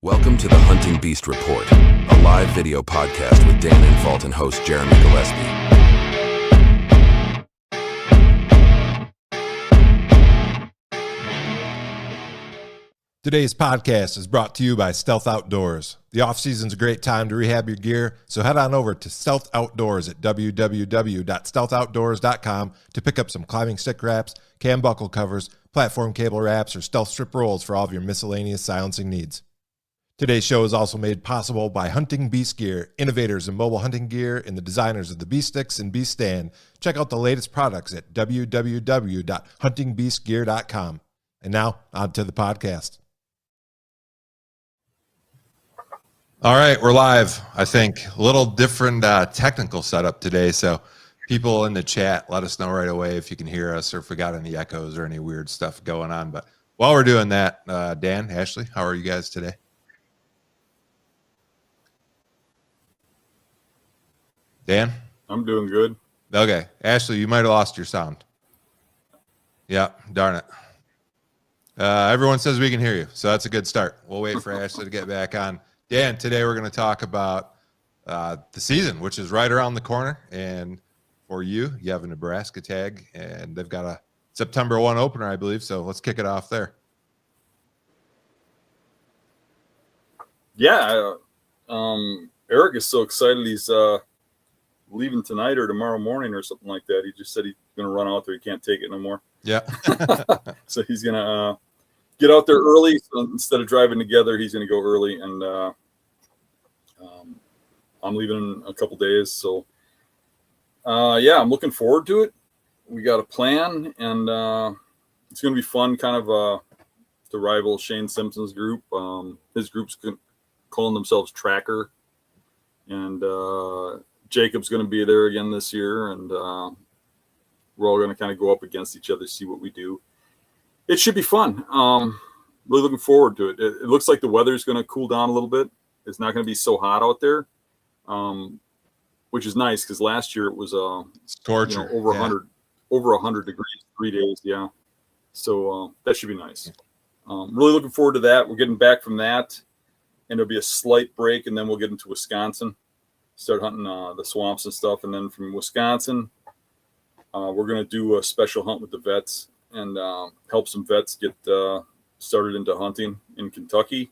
Welcome to the Hunting Beast Report, a live video podcast with Dan Infalt and host Jeremy Gillespie. Today's podcast is brought to you by Stealth Outdoors. The off-season's a great time to rehab your gear, so head on over to Stealth Outdoors at www.stealthoutdoors.com to pick up some climbing stick wraps, cam buckle covers, platform cable wraps, or stealth strip rolls for all of your miscellaneous silencing needs. Today's show is also made possible by Hunting Beast Gear, innovators in mobile hunting gear and the designers of the Beast Sticks and Beast Stand. Check out the latest products at www.huntingbeastgear.com. And now, on to the podcast. All right, we're live. I think a little different technical setup today, so people in the chat, let us know right away if you can hear us or if we got any echoes or any weird stuff going on. But while we're doing that, Dan, Ashley, how are you guys today? Dan? I'm doing good. Okay. Ashley, you might have lost your sound. Yeah, darn it. Everyone says we can hear you, so that's a good start. We'll wait for Ashley to get back on. Dan, today we're going to talk about the season, which is right around the corner. And for you have a Nebraska tag, and they've got a September 1 opener, I believe. So let's kick it off there. Yeah, Eric is so excited. He's leaving tonight or tomorrow morning or something like that. He just said he's going to run out there. He can't take it no more. Yeah. So he's going to get out there early. So instead of driving together, he's going to go early. And I'm leaving in a couple days. So, yeah, I'm looking forward to it. We got a plan, and it's going to be fun, kind of to rival Shane Simpson's group. His group's calling themselves Tracker. And Jacob's going to be there again this year, and we're all going to kind of go up against each other, see what we do. It should be fun. Really looking forward to it. It looks like the weather's going to cool down a little bit. It's not going to be so hot out there, which is nice because last year it was torture. Over 100 degrees 3 days. Yeah, so that should be nice. Really looking forward to that. We're getting back from that, and there'll be a slight break, and then we'll get into Wisconsin. Start hunting the swamps and stuff. And then from Wisconsin, we're going to do a special hunt with the vets and help some vets get started into hunting in Kentucky.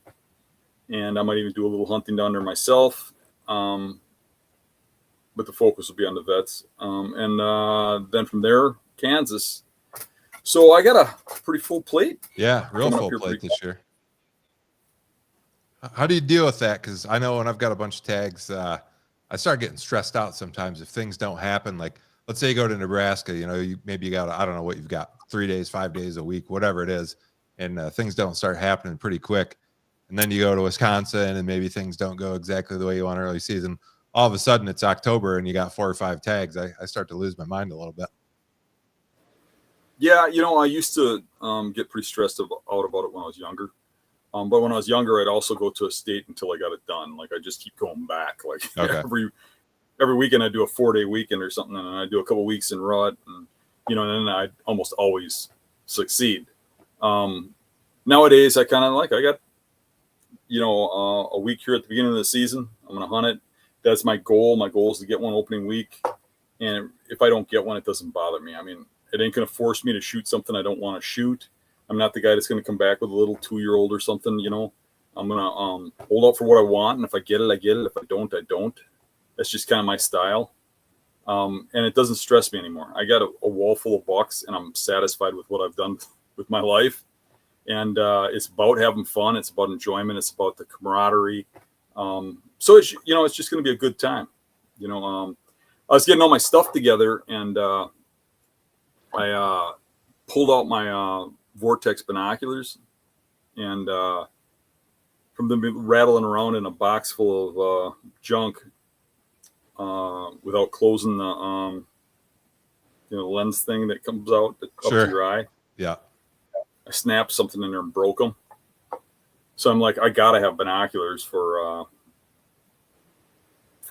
And I might even do a little hunting down there myself. But the focus will be on the vets. And then from there, Kansas. So I got a pretty full plate. Yeah, real full plate this year. How do you deal with that? Because I know when I've got a bunch of tags, I start getting stressed out sometimes if things don't happen. Like, let's say you go to Nebraska, maybe you got, I don't know what you've got, 3 days, 5 days a week, whatever it is. And things don't start happening pretty quick. And then you go to Wisconsin and maybe things don't go exactly the way you want early season. All of a sudden it's October and you got 4 or 5 tags. I start to lose my mind a little bit. Yeah. I used to get pretty stressed out about it when I was younger. But when I was younger, I'd also go to a state until I got it done. Like I just keep going back. Like okay. every weekend I do a 4-day weekend or something, and I do a couple weeks in rut, and and then I almost always succeed. Nowadays I kind of I got a week here at the beginning of the season. I'm gonna hunt it. That's my goal. My goal is to get one opening week, and if I don't get one, it doesn't bother me. I mean, it ain't gonna force me to shoot something I don't want to shoot. I'm not the guy that's going to come back with a little 2-year-old or something, I'm going to hold out for what I want. And if I get it, I get it. If I don't, I don't. That's just kind of my style. And it doesn't stress me anymore. I got a wall full of bucks, and I'm satisfied with what I've done with my life. And it's about having fun. It's about enjoyment. It's about the camaraderie. So it's, it's just going to be a good time. I was getting all my stuff together, and I pulled out my Vortex binoculars, and from them rattling around in a box full of junk without closing the lens thing that comes out up to your eye. Yeah, I snapped something in there and broke them. So I'm like, I gotta have binoculars for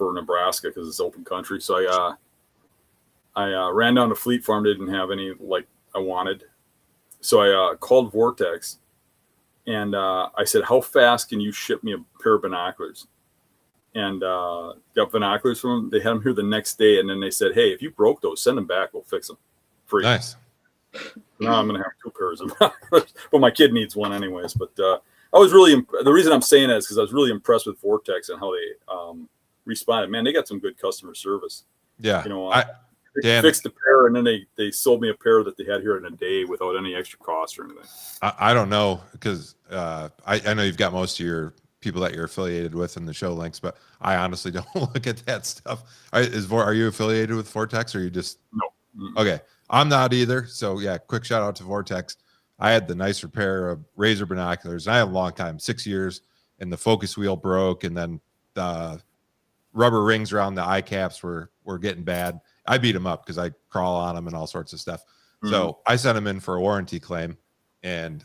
Nebraska because it's open country. So I ran down to Fleet Farm. They didn't have any like I wanted. So I called Vortex, And I said, how fast can you ship me a pair of binoculars? And got binoculars from them. They had them here the next day. And then they said, hey, if you broke those, send them back. We'll fix them free. Nice. Now I'm going to have 2 pairs of binoculars. But my kid needs one anyways. But I was really, the reason I'm saying that is because I was really impressed with Vortex and how they responded. Man, they got some good customer service. Yeah. You know, Dan, fixed the pair, and then they sold me a pair that they had here in a day without any extra cost or anything. I don't know, because I know you've got most of your people that you're affiliated with in the show links, but I honestly don't look at that stuff. Are you affiliated with Vortex, or are you just No? Mm-mm. Okay? I'm not either. So yeah, quick shout out to Vortex. I had the nicer pair of Razor binoculars. And I had a long time, 6 years, and the focus wheel broke, and then the rubber rings around the eye caps were getting bad. I beat them up because I crawl on them and all sorts of stuff. Mm-hmm. So I sent them in for a warranty claim, and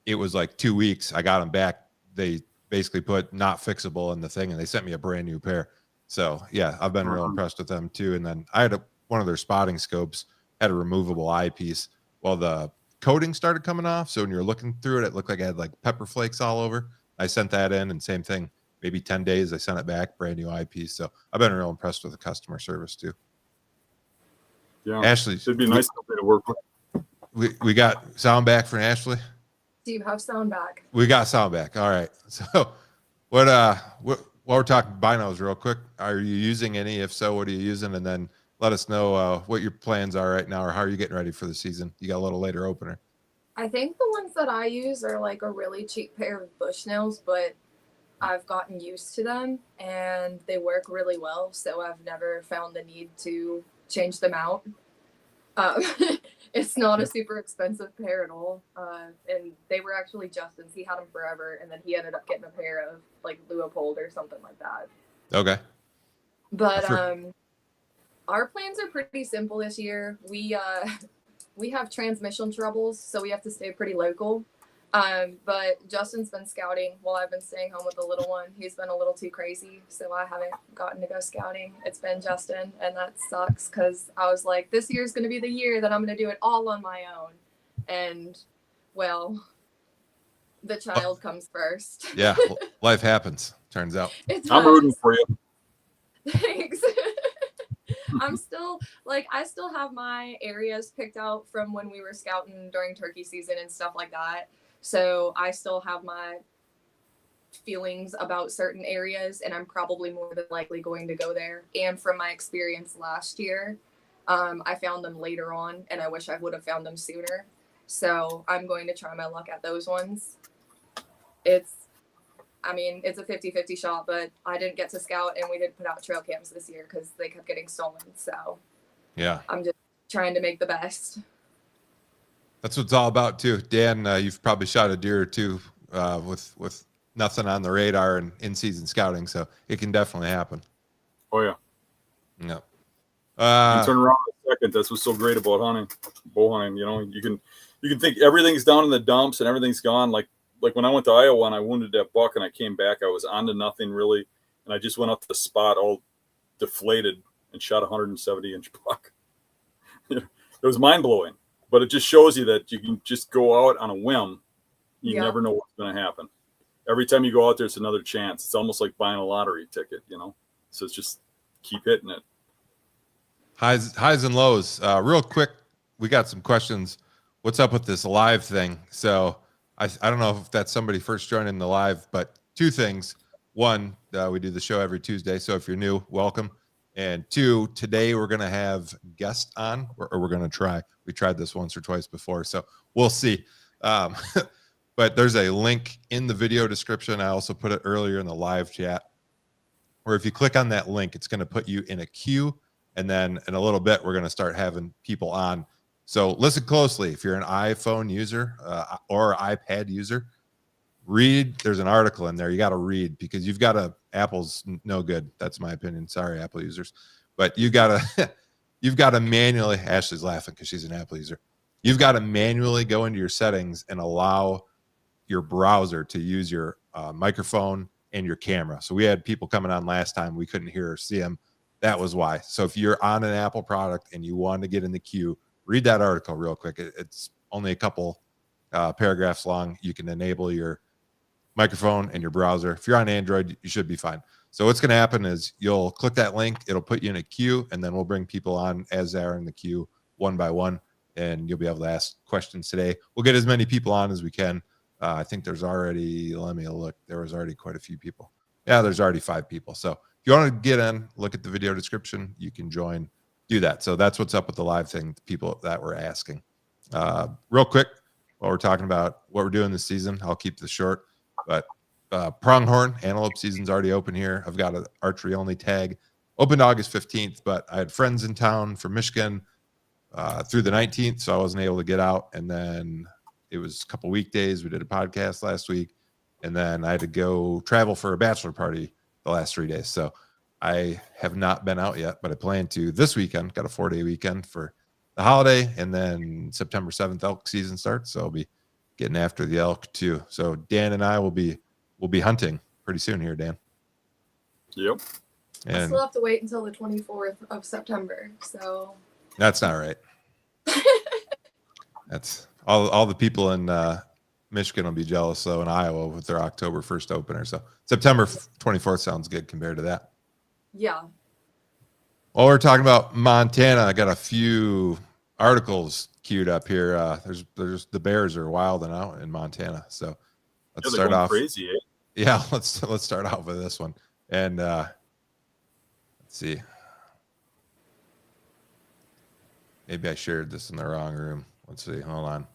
it was like 2 weeks. I got them back. They basically put not fixable in the thing, and they sent me a brand new pair. So yeah, I've been real impressed with them too. And then I had one of their spotting scopes had a removable eyepiece. Well, the coating started coming off, so when you're looking through it, it looked like I had like pepper flakes all over. I sent that in, and same thing. Maybe 10 days, I sent it back, brand new eyepiece. So I've been real impressed with the customer service too. Yeah, Ashley, it'd be nice to work with. We got sound back from Ashley. Do you have sound back? We got sound back. All right. So what we're talking binos real quick. Are you using any? If so, what are you using? And then let us know what your plans are right now, or how are you getting ready for the season? You got a little later opener. I think the ones that I use are like a really cheap pair of Bushnells, but I've gotten used to them and they work really well. So I've never found the need to change them out. It's not a super expensive pair at all. And they were actually Justin's. He had them forever, and then he ended up getting a pair of like Leopold or something like that. Okay. But our plans are pretty simple this year. We have transmission troubles, so we have to stay pretty local. But Justin's been scouting while I've been staying home with the little one. He's been a little too crazy, so I haven't gotten to go scouting. It's been Justin, and that sucks because I was like, this year's going to be the year that I'm going to do it all on my own. And, well, the child comes first. Yeah, life happens, turns out. I'm rooting for you. Thanks. I'm still, I still have my areas picked out from when we were scouting during turkey season and stuff like that. So I still have my feelings about certain areas, and I'm probably more than likely going to go there. And from my experience last year, I found them later on, and I wish I would have found them sooner. So I'm going to try my luck at those ones. It's a 50-50 shot, but I didn't get to scout, and we didn't put out trail cams this year because they kept getting stolen. So yeah, I'm just trying to make the best. That's what it's all about too. Dan, you've probably shot a deer or two with nothing on the radar and in-season scouting, so it can definitely happen. Oh yeah. No. You turn around in a second. That's what's so great about hunting, bow hunting. You know, you can think everything's down in the dumps and everything's gone. Like when I went to Iowa and I wounded that buck and I came back, I was on to nothing really, and I just went up to the spot all deflated and shot a 170-inch buck. It was mind blowing. But it just shows you that you can just go out on a whim. You never know what's going to happen. Every time you go out there, it's another chance. It's almost like buying a lottery ticket, you know? So it's just keep hitting it. Highs and lows. Real quick, we got some questions. What's up with this live thing? So I don't know if that's somebody first joining the live, but two things. One, we do the show every Tuesday. So if you're new, welcome. And two, today we're going to have guests on, or we're going to try. We tried this once or twice before, so we'll see. But there's a link in the video description. I also put it earlier in the live chat, where if you click on that link, it's going to put you in a queue. And then in a little bit, we're going to start having people on. So listen closely. If you're an iPhone user or iPad user, read. There's an article in there. You got to read, because you've got to. Apple's no good. That's my opinion. Sorry, Apple users, but you've got to manually. Ashley's laughing because she's an Apple user. You've got to manually go into your settings and allow your browser to use your microphone and your camera. So we had people coming on last time. We couldn't hear or see them. That was why. So if you're on an Apple product and you want to get in the queue, read that article real quick. It's only a couple paragraphs long. You can enable your microphone, and your browser. If you're on Android, you should be fine. So what's going to happen is you'll click that link. It'll put you in a queue, and then we'll bring people on as they are in the queue one by one, and you'll be able to ask questions today. We'll get as many people on as we can. I think there's already, let me look, there was already quite a few people. Yeah, there's already 5 people. So if you want to get in, look at the video description, you can join, do that. So that's what's up with the live thing, people that were asking. Real quick, while we're talking about what we're doing this season, I'll keep this short, but pronghorn antelope season's already open here. I've got an archery only tag, opened August 15th, but I had friends in town from Michigan through the 19th, so I wasn't able to get out. And then it was a couple weekdays. We did a podcast last week, and then I had to go travel for a bachelor party the last 3 days. So I have not been out yet, but I plan to this weekend. Got a 4-day weekend for the holiday, and then September 7th elk season starts. So I'll be getting after the elk too. So Dan and I will be hunting pretty soon here, Dan. Yep. I And still have to wait until the 24th of September. So that's not right. That's all the people in Michigan will be jealous, though, in Iowa with their October 1st opener. So September 24th sounds good compared to that. yeah. While we're talking about Montana, I got a few articles queued up here. There's the bears are wilding out in Montana. So let's start off crazy, eh? Yeah, let's start off with this one. And let's see. Maybe I shared this in the wrong room. Let's see. Hold on.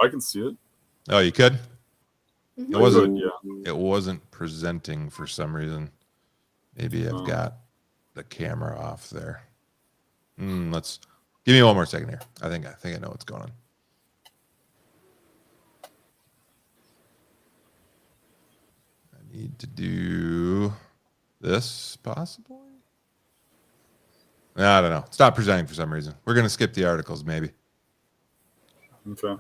I can see it. Oh, you could? Mhm. It wasn't. Yeah. It wasn't presenting for some reason. Maybe I've got the camera off there. Let's give me one more second here. I think I know what's going on. I need to do this possibly. I don't know. Stop presenting for some reason. We're gonna skip the articles, maybe. Okay.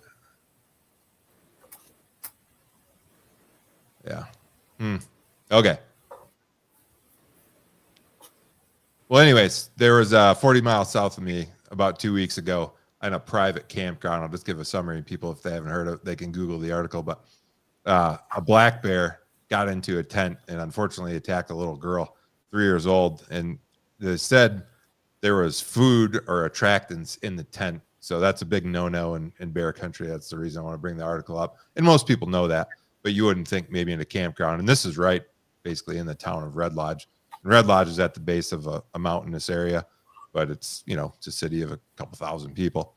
Yeah. Okay. Well, anyways, there was 40 miles south of me about 2 weeks ago in a private campground. I'll just give a summary. People, if they haven't heard of it, they can Google the article. But a black bear got into a tent and unfortunately attacked a little girl, 3 years old. And they said there was food or attractants in the tent. So that's a big no-no in bear country. That's the reason I want to bring the article up. And most people know that, but you wouldn't think maybe in a campground. And this is right basically in the town of Red Lodge. And Red Lodge is at the base of a mountainous area, but it's, it's a city of a couple thousand people.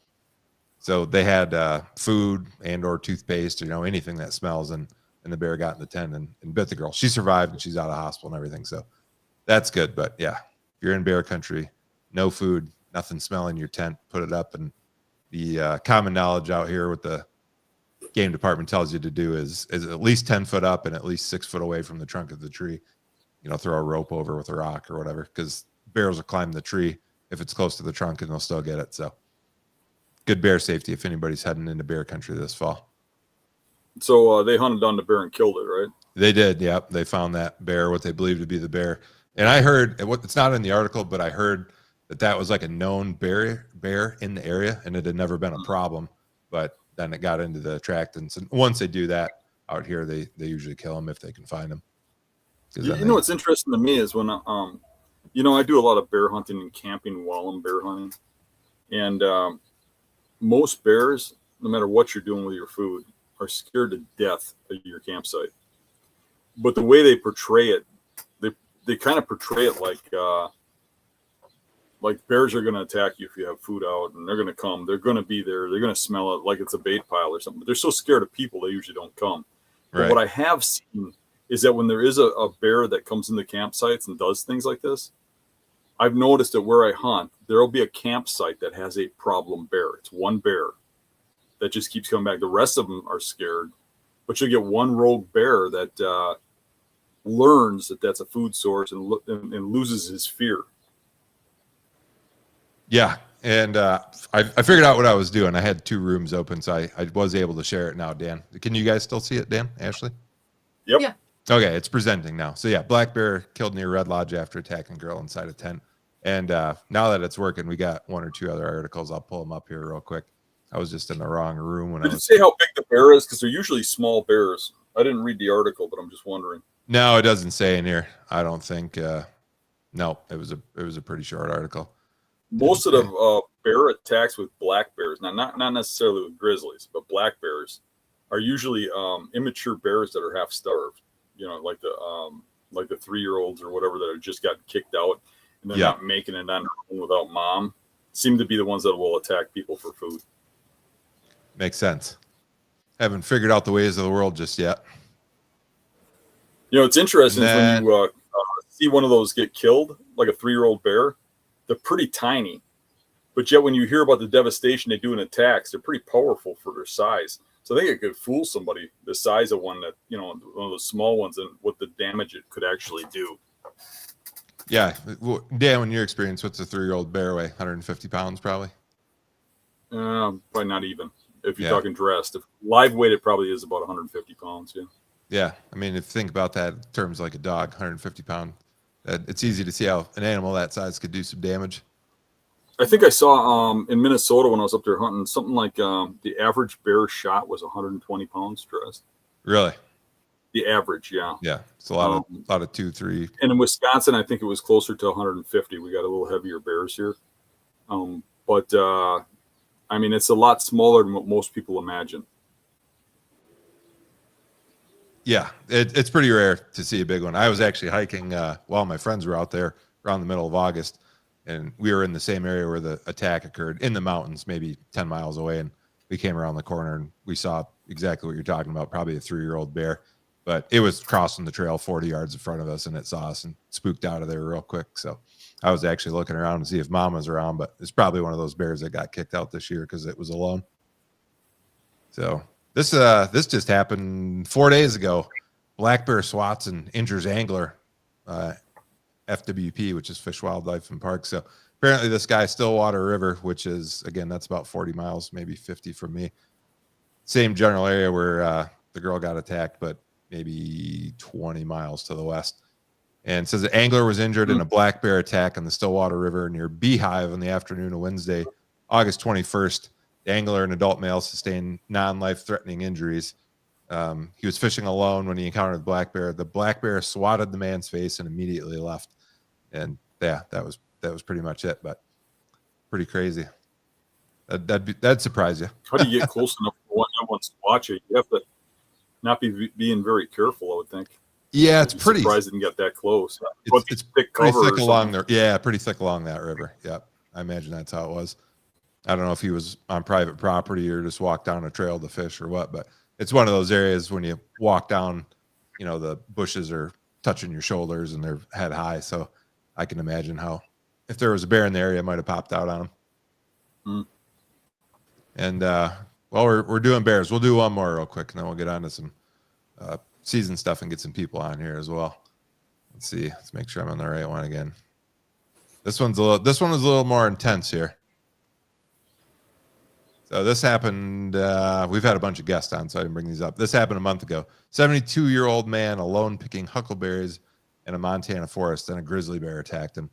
So they had food and or toothpaste, anything that smells. And the bear got in the tent and bit the girl. She survived and she's out of hospital and everything. So that's good. But yeah, if you're in bear country, no food, nothing smelling your tent, put it up. And the common knowledge out here with the game department tells you to do is at least 10 foot up and at least 6 foot away from the trunk of the tree. Throw a rope over with a rock or whatever, because bears will climb the tree if it's close to the trunk and they'll still get it. So good bear safety if anybody's heading into bear country this fall. So they hunted down the bear and killed it, right? They did. Yep. They found that bear, what they believe to be the bear. And I heard, it's not in the article, but I heard that was like a known bear in the area and it had never been a problem, but then it got into the attractants. And once they do that out here, they usually kill them if they can find them. What's interesting to me is when I do a lot of bear hunting and camping while I'm bear hunting, and most bears, no matter what you're doing with your food, are scared to death at your campsite. But the way they portray it, they kind of portray it like bears are going to attack you if you have food out, and they're going to come. They're going to be there. They're going to smell it like it's a bait pile or something. But they're so scared of people, they usually don't come. Right. But what I have seen is that when there is a bear that comes into campsites and does things like this, I've noticed that where I hunt, there will be a campsite that has a problem bear. It's one bear that just keeps coming back. The rest of them are scared, but you'll get one rogue bear that learns that that's a food source and loses his fear. Yeah. And I figured out what I was doing. I had 2 rooms open, so I was able to share it now, Dan. Can you guys still see it, Dan, Ashley? Yep. Yeah. Okay, it's presenting now. So yeah, black bear killed near Red Lodge after attacking girl inside a tent. And now that it's working, we got 1 or 2 other articles. I'll pull them up here real quick. I was just in the wrong room when Did you say how big the bear is? Because they're usually small bears. I didn't read the article, but I'm just wondering. No, it doesn't say in here. I don't think. No, it was a pretty short article. Most of the bear attacks with black bears, now not necessarily with grizzlies, but black bears, are usually immature bears that are half starved. Like the 3-year-olds or whatever that have just got kicked out and they're not making it on their own without mom. Seem to be the ones that will attack people for food. Makes sense. Haven't figured out the ways of the world just yet. It's interesting when you see one of those get killed, like a 3-year-old bear. They're pretty tiny, but yet when you hear about the devastation they do in attacks, they're pretty powerful for their size. So I think it could fool somebody the size of one that, one of those small ones, and what the damage it could actually do. Yeah. Dan, in your experience, what's a 3-year-old bear weigh? 150 pounds, probably? Probably not even. If you're talking dressed. If live weight, it probably is about 150 pounds, Yeah. I mean, if you think about that in terms like a dog, 150 pound, it's easy to see how an animal that size could do some damage. I think I saw in Minnesota when I was up there hunting, something like the average bear shot was 120 pounds dressed. Really? The average, yeah. Yeah. It's a lot of 2, 3. And in Wisconsin, I think it was closer to 150. We got a little heavier bears here. But I mean, it's a lot smaller than what most people imagine. Yeah, it's pretty rare to see a big one. I was actually hiking while my friends were out there around the middle of August, and we were in the same area where the attack occurred in the mountains, maybe 10 miles away. And we came around the corner and we saw exactly what you're talking about, probably a 3-year-old bear. But it was crossing the trail 40 yards in front of us, and it saw us and spooked out of there real quick. So I was actually looking around to see if mom was around, but it's probably one of those bears that got kicked out this year because it was alone. So this just happened 4 days ago. Black bear swats and injures angler, FWP, which is Fish, Wildlife, and Parks. So apparently this guy, Stillwater River, which is, again, that's about 40 miles, maybe 50 from me. Same general area where the girl got attacked, but maybe 20 miles to the west. And it says the angler was injured in a black bear attack on the Stillwater River near Beehive in the afternoon of Wednesday, August 21st. The angler, an adult male, sustained non-life-threatening injuries. He was fishing alone when he encountered the black bear. The black bear swatted the man's face and immediately left. And yeah, that was pretty much it. But pretty crazy. That'd surprise you. How do you get close enough for one that wants to watch it? You have to not be being very careful, I would think. Yeah, it's pretty. Surprised it didn't get that close. It's thick pretty thick along there. Yeah, pretty thick along that river. Yep, I imagine that's how it was. I don't know if he was on private property or just walked down a trail to fish or what, but it's one of those areas when you walk down, the bushes are touching your shoulders and they're head high. So I can imagine how, if there was a bear in the area, it might have popped out on him. And while we're doing bears, we'll do one more real quick, and then we'll get on to some season stuff and get some people on here as well. Let's see. Let's make sure I'm on the right one again. This one was a little more intense here. So this happened. We've had a bunch of guests on, so I didn't bring these up. This happened a month ago. 72-year-old man alone picking huckleberries in a Montana forest, and a grizzly bear attacked him.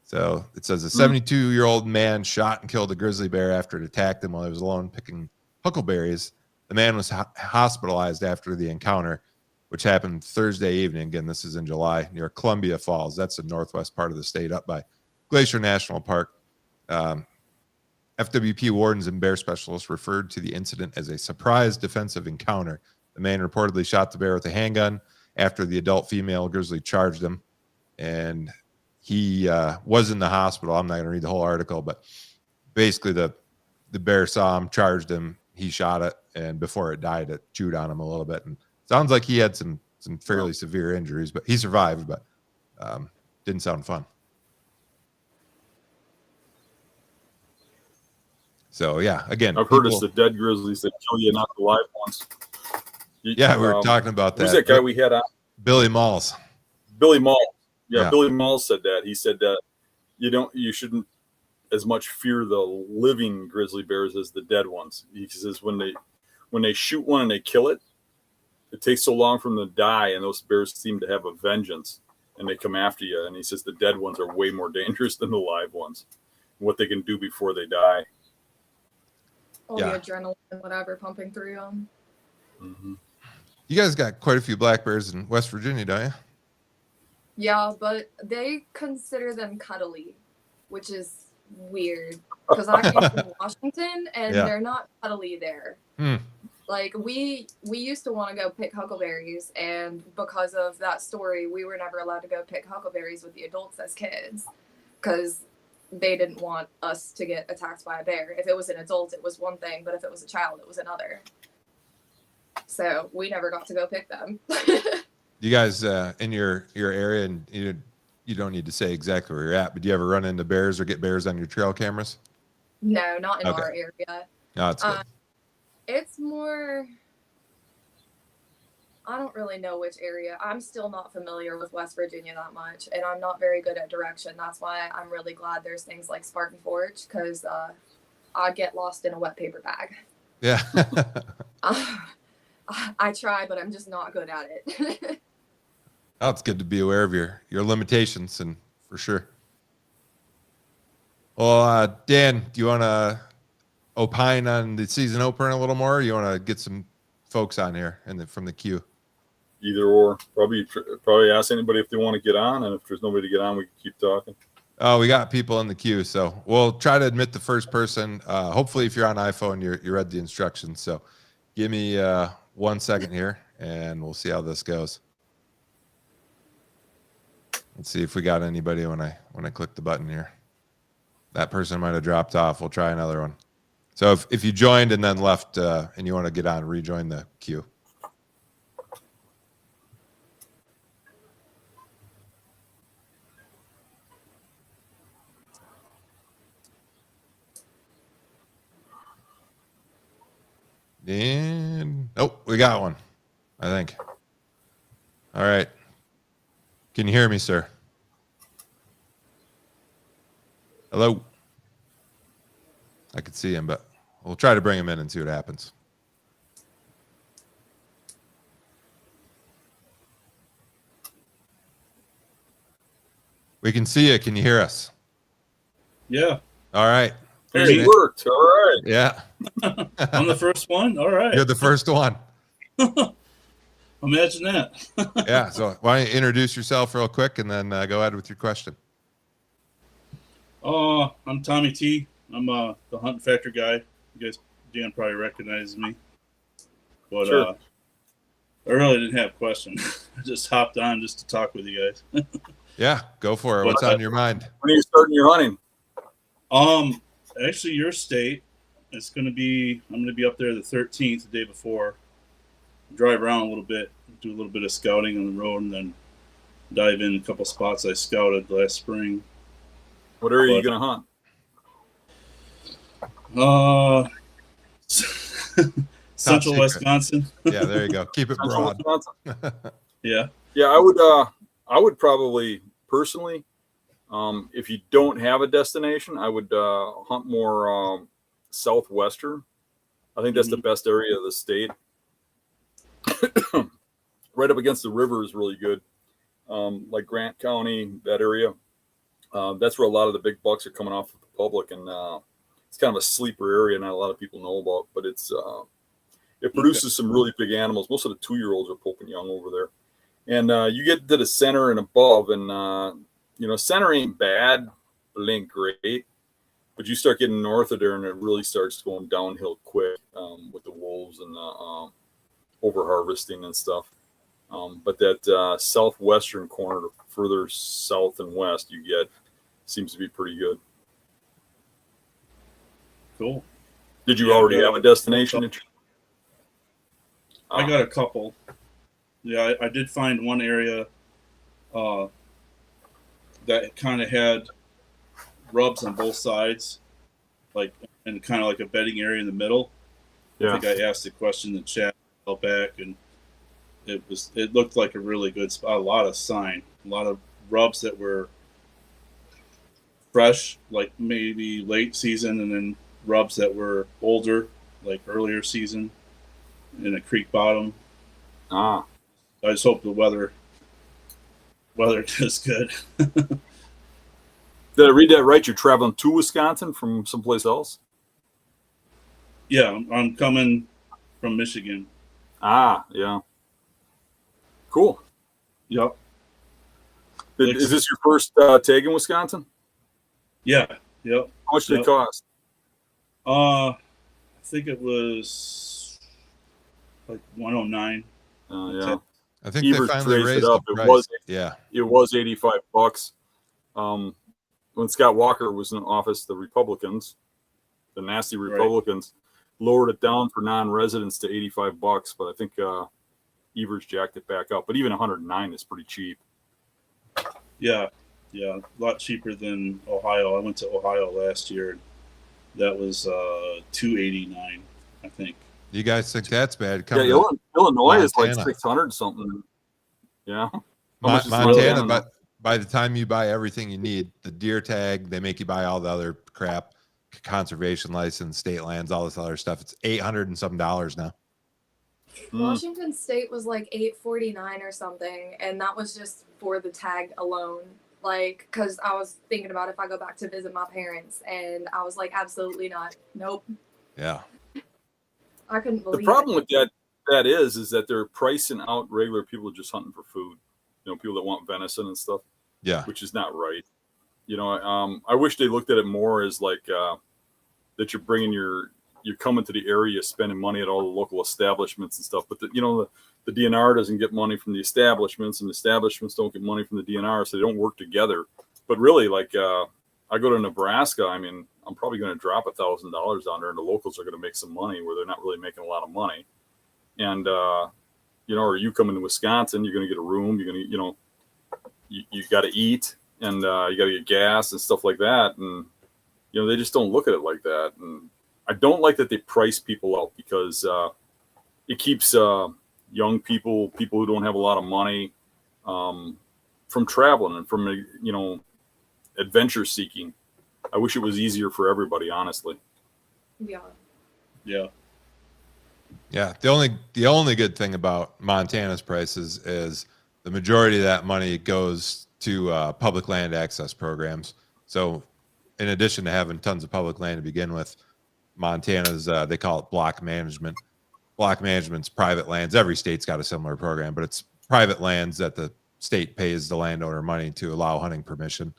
So it says a 72-year-old man shot and killed a grizzly bear after it attacked him while he was alone picking huckleberries. The man was hospitalized after the encounter, which happened Thursday evening. Again, this is in July, near Columbia Falls. That's the northwest part of the state, up by Glacier National Park. FWP wardens and bear specialists referred to the incident as a surprise defensive encounter. The man reportedly shot the bear with a handgun after the adult female grizzly charged him, and he was in the hospital. I'm not going to read the whole article, but basically the bear saw him, charged him, he shot it, and before it died, it chewed on him a little bit. And sounds like he had some fairly severe injuries, but he survived, but didn't sound fun. So, yeah, again. I've heard it's the dead grizzlies that kill you, not the live ones. Yeah, we were talking about that. Who's that guy we had on? Billy Malls. Billy Malls. Yeah, Billy Malls said that. He said that you shouldn't as much fear the living grizzly bears as the dead ones. He says when they shoot one and they kill it, it takes so long for them to die, and those bears seem to have a vengeance, and they come after you. And he says the dead ones are way more dangerous than the live ones, what they can do before they die. All the adrenaline and whatever pumping through them. Mm-hmm. You guys got quite a few black bears in West Virginia, don't you? Yeah, but they consider them cuddly, which is weird because I came from Washington and they're not cuddly there. Like we used to want to go pick huckleberries, and because of that story, we were never allowed to go pick huckleberries with the adults as kids because they didn't want us to get attacked by a bear. If it was an adult, it was one thing, but if it was a child, it was another. So we never got to go pick them. You guys in your area, and you don't need to say exactly where you're at, but do you ever run into bears or get bears on your trail cameras? No, not in our area. No, it's good. It's more, I don't really know which area. I'm still not familiar with West Virginia that much, and I'm not very good at direction. That's why I'm really glad there's things like Spartan Forge, because I get lost in a wet paper bag. Yeah. I try, but I'm just not good at it. Oh, it's good to be aware of your limitations, and for sure. Well, Dan, do you want to opine on the season opener a little more? Or you want to get some folks on here from the queue? Either or. Probably ask anybody if they want to get on, and if there's nobody to get on, we can keep talking. Oh, we got people in the queue, so we'll try to admit the first person. Hopefully, if you're on iPhone, you read the instructions. So, give me 1 second here, and we'll see how this goes. Let's see if we got anybody when I click the button here. That person might have dropped off. We'll try another one. So if you joined and then left and you want to get on, rejoin the queue. And nope, we got one, I think. All right. Can you hear me, sir? Hello? I could see him, but we'll try to bring him in and see what happens. We can see you. Can you hear us? Yeah. All right. It worked. All right. Yeah. I'm the first one. All right. You're the first one. Imagine that. Yeah. So why don't you introduce yourself real quick and then go ahead with your question. I'm Tommy T. I'm the Hunt Factor guy. You guys, Dan probably recognizes me. But sure. I really didn't have a question. I just hopped on just to talk with you guys. Yeah, go for it. What's on your mind? When are you starting your hunting? Actually, your state. It's I'm gonna be up there the 13th, the day before. Drive around a little bit, do a little bit of scouting on the road, and then dive in a couple spots I scouted last spring. What area are you gonna hunt? Central Wisconsin. Yeah, there you go. Keep it broad. Yeah. Yeah, I would probably personally, if you don't have a destination, I would hunt more southwestern. I think that's the best area of the state. Right up against the river is really good. Like Grant County, that area. That's where a lot of the big bucks are coming off of the public, and it's kind of a sleeper area not a lot of people know about, but it produces some really big animals. Most of the 2-year-olds are poking young over there. And you get to the center and above, and center ain't bad, but it ain't great. But you start getting north of there, and it really starts going downhill quick with the wolves and over harvesting and stuff. But that southwestern corner, further south and west, you get seems to be pretty good. Cool. Did you already have a destination? I got a couple. Yeah, I did find one area that kind of had rubs on both sides, and kind of like a bedding area in the middle. Yeah. I think I asked the question in the chat a while back, and it looked like a really good spot. A lot of sign, a lot of rubs that were fresh, like maybe late season, and then rubs that were older, like earlier season, in a creek bottom. I just hope the weather is good. Did I read that right? You're traveling to Wisconsin from someplace else? Yeah, I'm coming from Michigan. Yeah. Cool. Yep. Is this your first tag in Wisconsin? Yeah. Yep. How much did it cost? I think it was like 109. Yeah. I think Evers they finally raised raised it up. the It price. was $85. When Scott Walker was in office, the Republicans, the nasty Republicans, lowered it down for non-residents to $85. But I think Evers jacked it back up. But even 109 is pretty cheap. Yeah, a lot cheaper than Ohio. I went to Ohio last year. That was $289, I think. You guys think that's bad? Illinois Montana. is like 600 something. Yeah. Montana, but by the time you buy everything you need, the deer tag, they make you buy all the other crap, conservation license, state lands, all this other stuff. It's $800 and some now. Washington State was like $849 or something, and that was just for the tag alone. Like, because I was thinking about if I go back to visit my parents, and I was like, absolutely not. Nope. Yeah. I couldn't believe the problem with that is that they're pricing out regular people just hunting for food. You know, people that want venison and stuff. Yeah. Which is not right. You know, I wish they looked at it more as like that you're bringing you're coming to the area, spending money at all the local establishments and stuff. But the DNR doesn't get money from the establishments, and the establishments don't get money from the DNR, so they don't work together. But really, like I go to Nebraska, I mean, I'm probably going to drop $1,000 down there, and the locals are going to make some money where they're not really making a lot of money. And or you come into Wisconsin, you're going to get a room, you're going to, you got to eat, and you got to get gas and stuff like that. And they just don't look at it like that. And I don't like that they price people out, because it keeps young people who don't have a lot of money from traveling and from adventure seeking. I wish it was easier for everybody, honestly. Yeah. The only good thing about Montana's prices is the majority of that money goes to public land access programs. So in addition to having tons of public land to begin with, Montana's they call it block management. Block management's private lands. Every state's got a similar program, but it's private lands that the state pays the landowner money to allow hunting permission.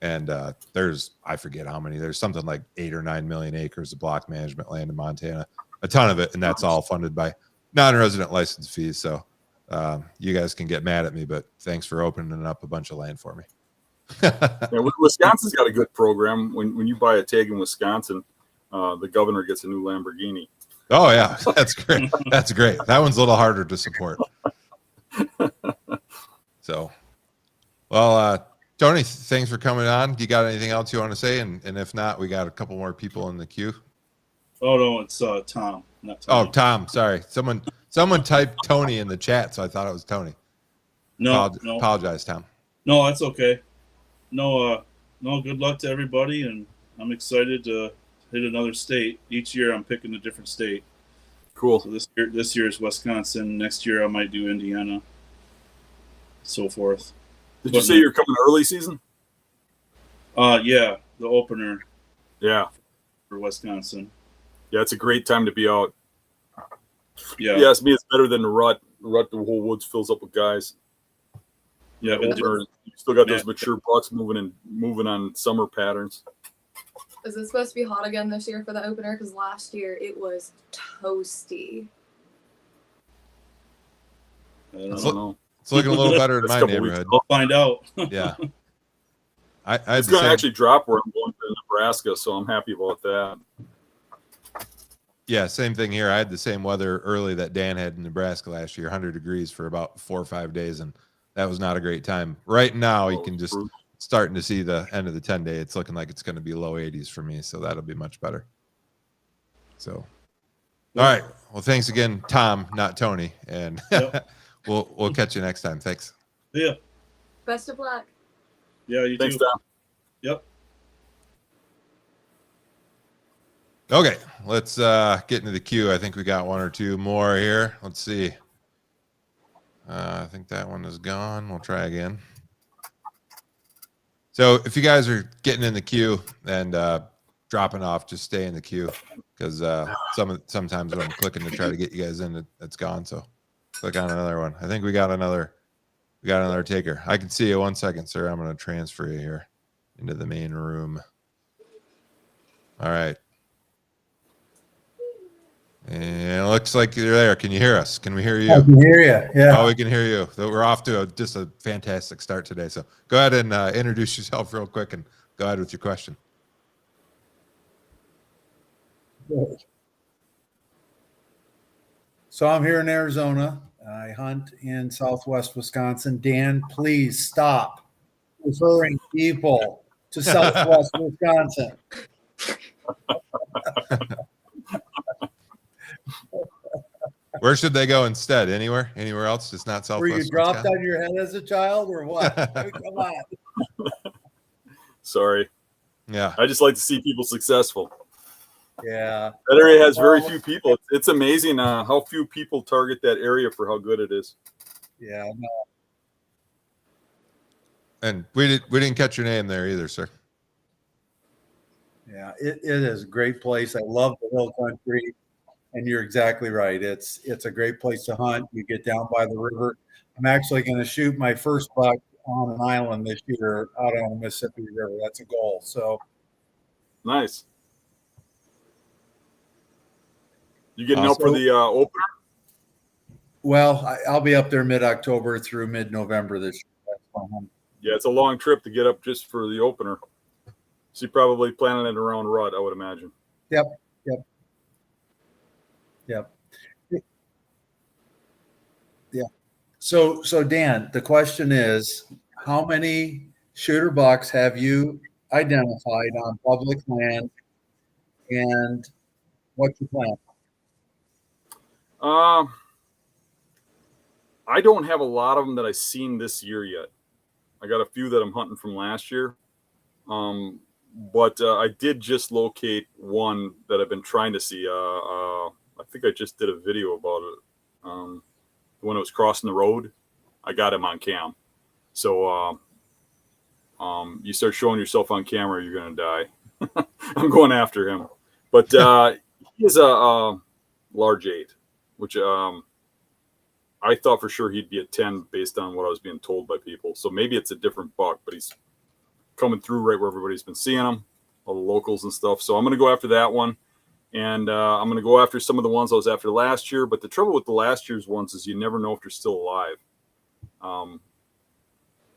And there's, I forget how many, there's something like 8 or 9 million acres of block management land in Montana, a ton of it. And that's all funded by non-resident license fees. So you guys can get mad at me, but thanks for opening up a bunch of land for me. Wisconsin's got a good program. When you buy a tag in Wisconsin, the governor gets a new Lamborghini. Oh yeah, that's great. That's great. That one's a little harder to support. So, well, Tony, thanks for coming on. You got anything else you want to say? And if not, we got a couple more people in the queue. Oh no, it's Tom, not Tony. Oh, Tom. Sorry, someone typed Tony in the chat, so I thought it was Tony. No, Apologize, Tom. No, that's okay. No, good luck to everybody, and I'm excited to hit another state. Each year I'm picking a different state. Cool. So this year is Wisconsin. Next year I might do Indiana. So forth. Did you say you're coming early season? Yeah, the opener. Yeah. For Wisconsin. Yeah, it's a great time to be out. Yeah. Yes, me, it's better than the rut. The whole woods fills up with guys. Yeah, but you still got those mature bucks moving on summer patterns. Is it supposed to be hot again this year for the opener? Because last year it was toasty. I don't know. It's looking a little better in my neighborhood. We'll find out. Yeah. It's going to actually drop where I'm going to Nebraska, so I'm happy about that. Yeah, same thing here. I had the same weather early that Dan had in Nebraska last year, 100 degrees for about 4 or 5 days, and that was not a great time. Right now, you can just starting to see the end of the 10-day. It's looking like it's going to be low 80s for me, so that'll be much better. So, all right. Well, thanks again, Tom, not Tony, and we'll catch you next time. Thanks. Yeah. Best of luck. Yeah, you Thanks, too. Tom. Yep. Okay, let's get into the queue. I think we got one or two more here. Let's see. I think that one is gone. We'll try again. So if you guys are getting in the queue and dropping off, just stay in the queue, because sometimes when I'm clicking to try to get you guys in, it's gone. So Click on another one. I think we got another taker. I can see you. 1 second, sir. I'm going to transfer you here into the main room. All right. And it looks like you're there. Can you hear us? Can we hear you? I can hear you. Yeah. Oh, we can hear you. So we're off to just a fantastic start today. So go ahead and introduce yourself real quick and go ahead with your question. So I'm here in Arizona. I hunt in Southwest Wisconsin. Dan, please stop referring people to Southwest Wisconsin. Where should they go instead? Anywhere else? Just not Southwest. Were you dropped Wisconsin? on your head as a child or what? I mean, come on. Sorry. Yeah. I just like to see people successful. Yeah. That area has very few people. It's amazing how few people target that area for how good it is. Yeah. No. And we didn't catch your name there either, sir. Yeah. It is a great place. I love the hill country. And you're exactly right. It's a great place to hunt. You get down by the river. I'm actually going to shoot my first buck on an island this year out on the Mississippi River. That's a goal. So nice. You getting up for the opener? Well, I'll be up there mid-October through mid-November this year. That's fun. Yeah, it's a long trip to get up just for the opener. So you're probably planning it around rut, I would imagine. Yep. Yeah. So Dan, the question is, how many shooter bucks have you identified on public land, and what's your plan? I don't have a lot of them that I've seen this year yet. I got a few that I'm hunting from last year. But I did just locate one that I've been trying to see. I think I just did a video about it. When it was crossing the road, I got him on cam. So you start showing yourself on camera, you're going to die. I'm going after him. But he is a large 8, which I thought for sure he'd be a 10 based on what I was being told by people. So maybe it's a different buck, but he's coming through right where everybody's been seeing him, all the locals and stuff. So I'm going to go after that one. And I'm going to go after some of the ones I was after last year. But the trouble with the last year's ones is you never know if they're still alive.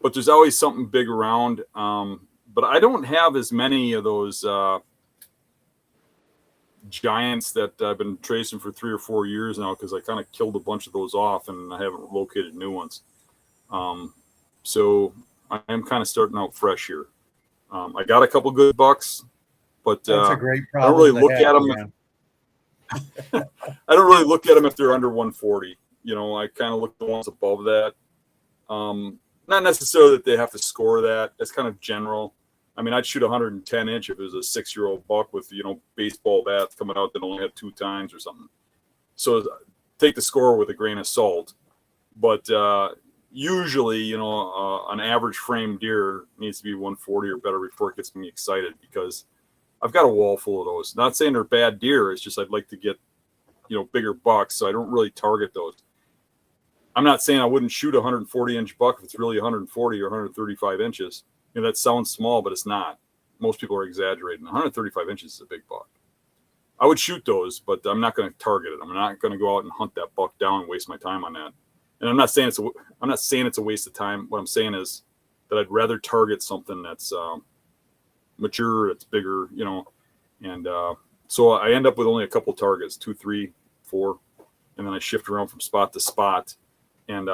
But there's always something big around. But I don't have as many of those giants that I've been tracing for 3 or 4 years now, because I kind of killed a bunch of those off and I haven't located new ones. So I am kind of starting out fresh here. I got a couple good bucks, but That's a great I don't problem. really look at them. I don't really look at them if they're under 140. You know, I kind of look at the ones above that. Not necessarily that they have to score that. That's kind of general. I mean, I'd shoot 110 inch if it was a 6-year-old buck with, baseball bats coming out that only had 2 tines or something. So take the score with a grain of salt. But usually, an average frame deer needs to be 140 or better before it gets me excited, because I've got a wall full of those. Not saying they're bad deer. It's just I'd like to get, bigger bucks. So I don't really target those. I'm not saying I wouldn't shoot a 140-inch buck if it's really 140 or 135 inches. That sounds small, but it's not. Most people are exaggerating. 135 inches is a big buck. I would shoot those, but I'm not going to target it. I'm not going to go out and hunt that buck down and waste my time on that. And I'm not saying it's a waste of time. What I'm saying is that I'd rather target something that's mature, that's bigger, And so I end up with only a couple targets, 2, 3, 4, and then I shift around from spot to spot. And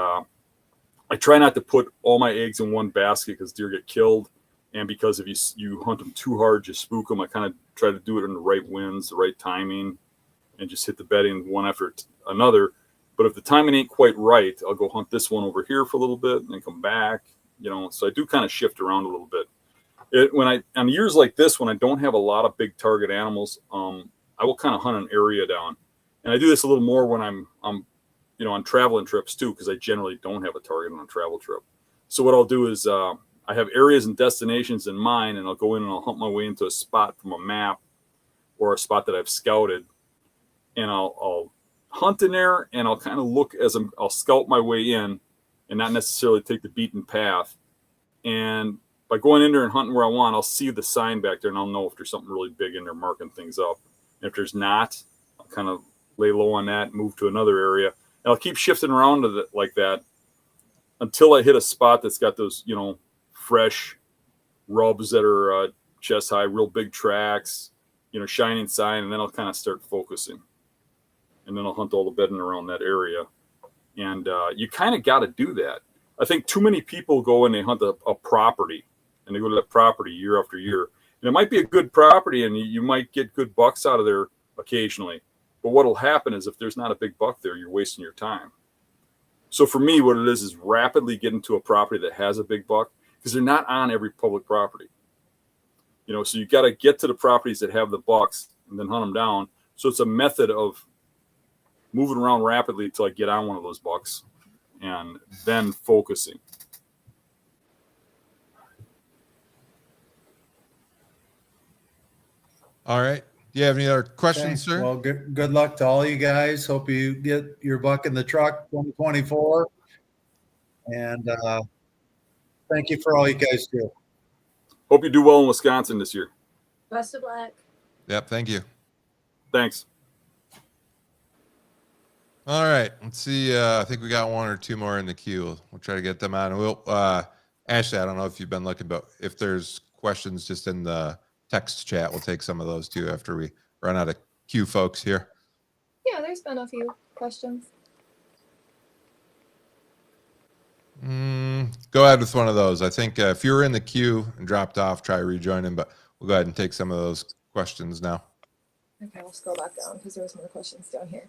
I try not to put all my eggs in one basket, because deer get killed. And because if you hunt them too hard, you spook them. I kind of try to do it in the right winds, the right timing, and just hit the bedding one after another. But if the timing ain't quite right, I'll go hunt this one over here for a little bit and then come back, So I do kind of shift around a little bit. On years like this, when I don't have a lot of big target animals, I will kind of hunt an area down. And I do this a little more when I'm on traveling trips too, because I generally don't have a target on a travel trip. So what I'll do is I have areas and destinations in mind, and I'll go in and I'll hunt my way into a spot from a map or a spot that I've scouted, and I'll hunt in there, and I'll kind of look as I'll scout my way in and not necessarily take the beaten path. And by going in there and hunting where I want, I'll see the sign back there, and I'll know if there's something really big in there marking things up. And if there's not, I'll kind of lay low on that and move to another area. And I'll keep shifting around like that until I hit a spot that's got those, fresh rubs that are chest high, real big tracks, shining sign, and then I'll kind of start focusing. And then I'll hunt all the bedding around that area. And you kind of got to do that. I think too many people go and they hunt a property, and they go to that property year after year. And it might be a good property, and you might get good bucks out of there occasionally. But what will happen is if there's not a big buck there, you're wasting your time. So for me, what it is rapidly get into a property that has a big buck, because they're not on every public property. So you got to get to the properties that have the bucks and then hunt them down. So it's a method of moving around rapidly until I get on one of those bucks and then focusing. All right. Do you have any other questions, sir? Well, good luck to all you guys. Hope you get your buck in the truck 2024. And thank you for all you guys do. Hope you do well in Wisconsin this year. Best of luck. Yep. Thank you. Thanks. All right. Let's see. I think we got one or two more in the queue. We'll try to get them on. We'll, Ashley, I don't know if you've been looking, but if there's questions just in the text chat, we'll take some of those too after we run out of queue folks here. Yeah, there's been a few questions. Go ahead with one of those. I think if you were in the queue and dropped off, try rejoining, but we'll go ahead and take some of those questions now. Okay, I'll scroll back down because there was more questions down here.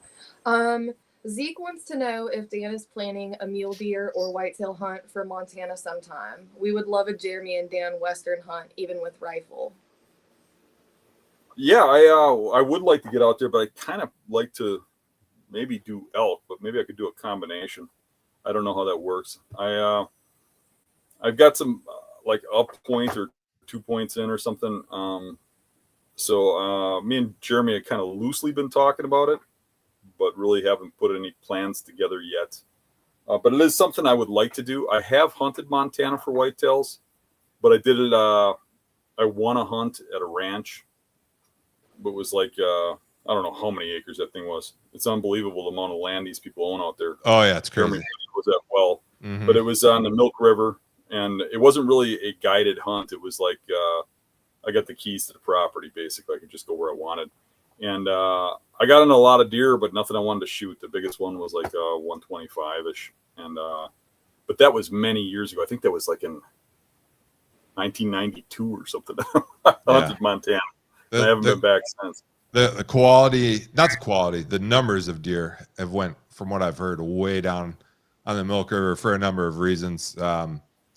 Zeke wants to know if Dan is planning a mule deer or whitetail hunt for Montana sometime. We would love a Jeremy and Dan Western hunt, even with rifle. Yeah, I would like to get out there, but I kind of like to maybe do elk, but maybe I could do a combination. I don't know how that works. I've got some like up point or 2 points in or something. So me and Jeremy have kind of loosely been talking about it, but really haven't put any plans together yet. But it is something I would like to do. I have hunted Montana for whitetails, but I did it. I won a hunt at a ranch, but it was like I don't know how many acres that thing was. It's unbelievable the amount of land these people own out there. Oh yeah, it's crazy. Jeremy was that well, but it was on the Milk River, and it wasn't really a guided hunt. It was like I got the keys to the property. Basically, I could just go where I wanted, and I got in a lot of deer, but nothing I wanted to shoot. The biggest one was like 125-ish, and but that was many years ago. I think that was like in 1992 or something. I hunted Montana. I haven't been back since. The quality, not the quality, the numbers of deer have went, from what I've heard, way down on the Milk River for a number of reasons.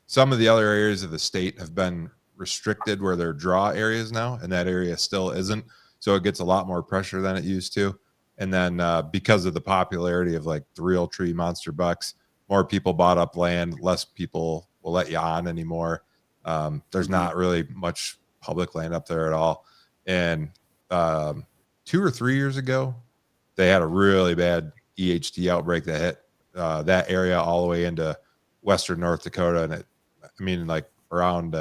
Some of the other areas of the state have been restricted where they're draw areas now, and that area still isn't. So it gets a lot more pressure than it used to. And then because of the popularity of like the real tree monster bucks, more people bought up land, less people will let you on anymore. There's not really much public land up there at all. And 2 or 3 years ago, they had a really bad EHT outbreak that hit that area all the way into western North Dakota. And like around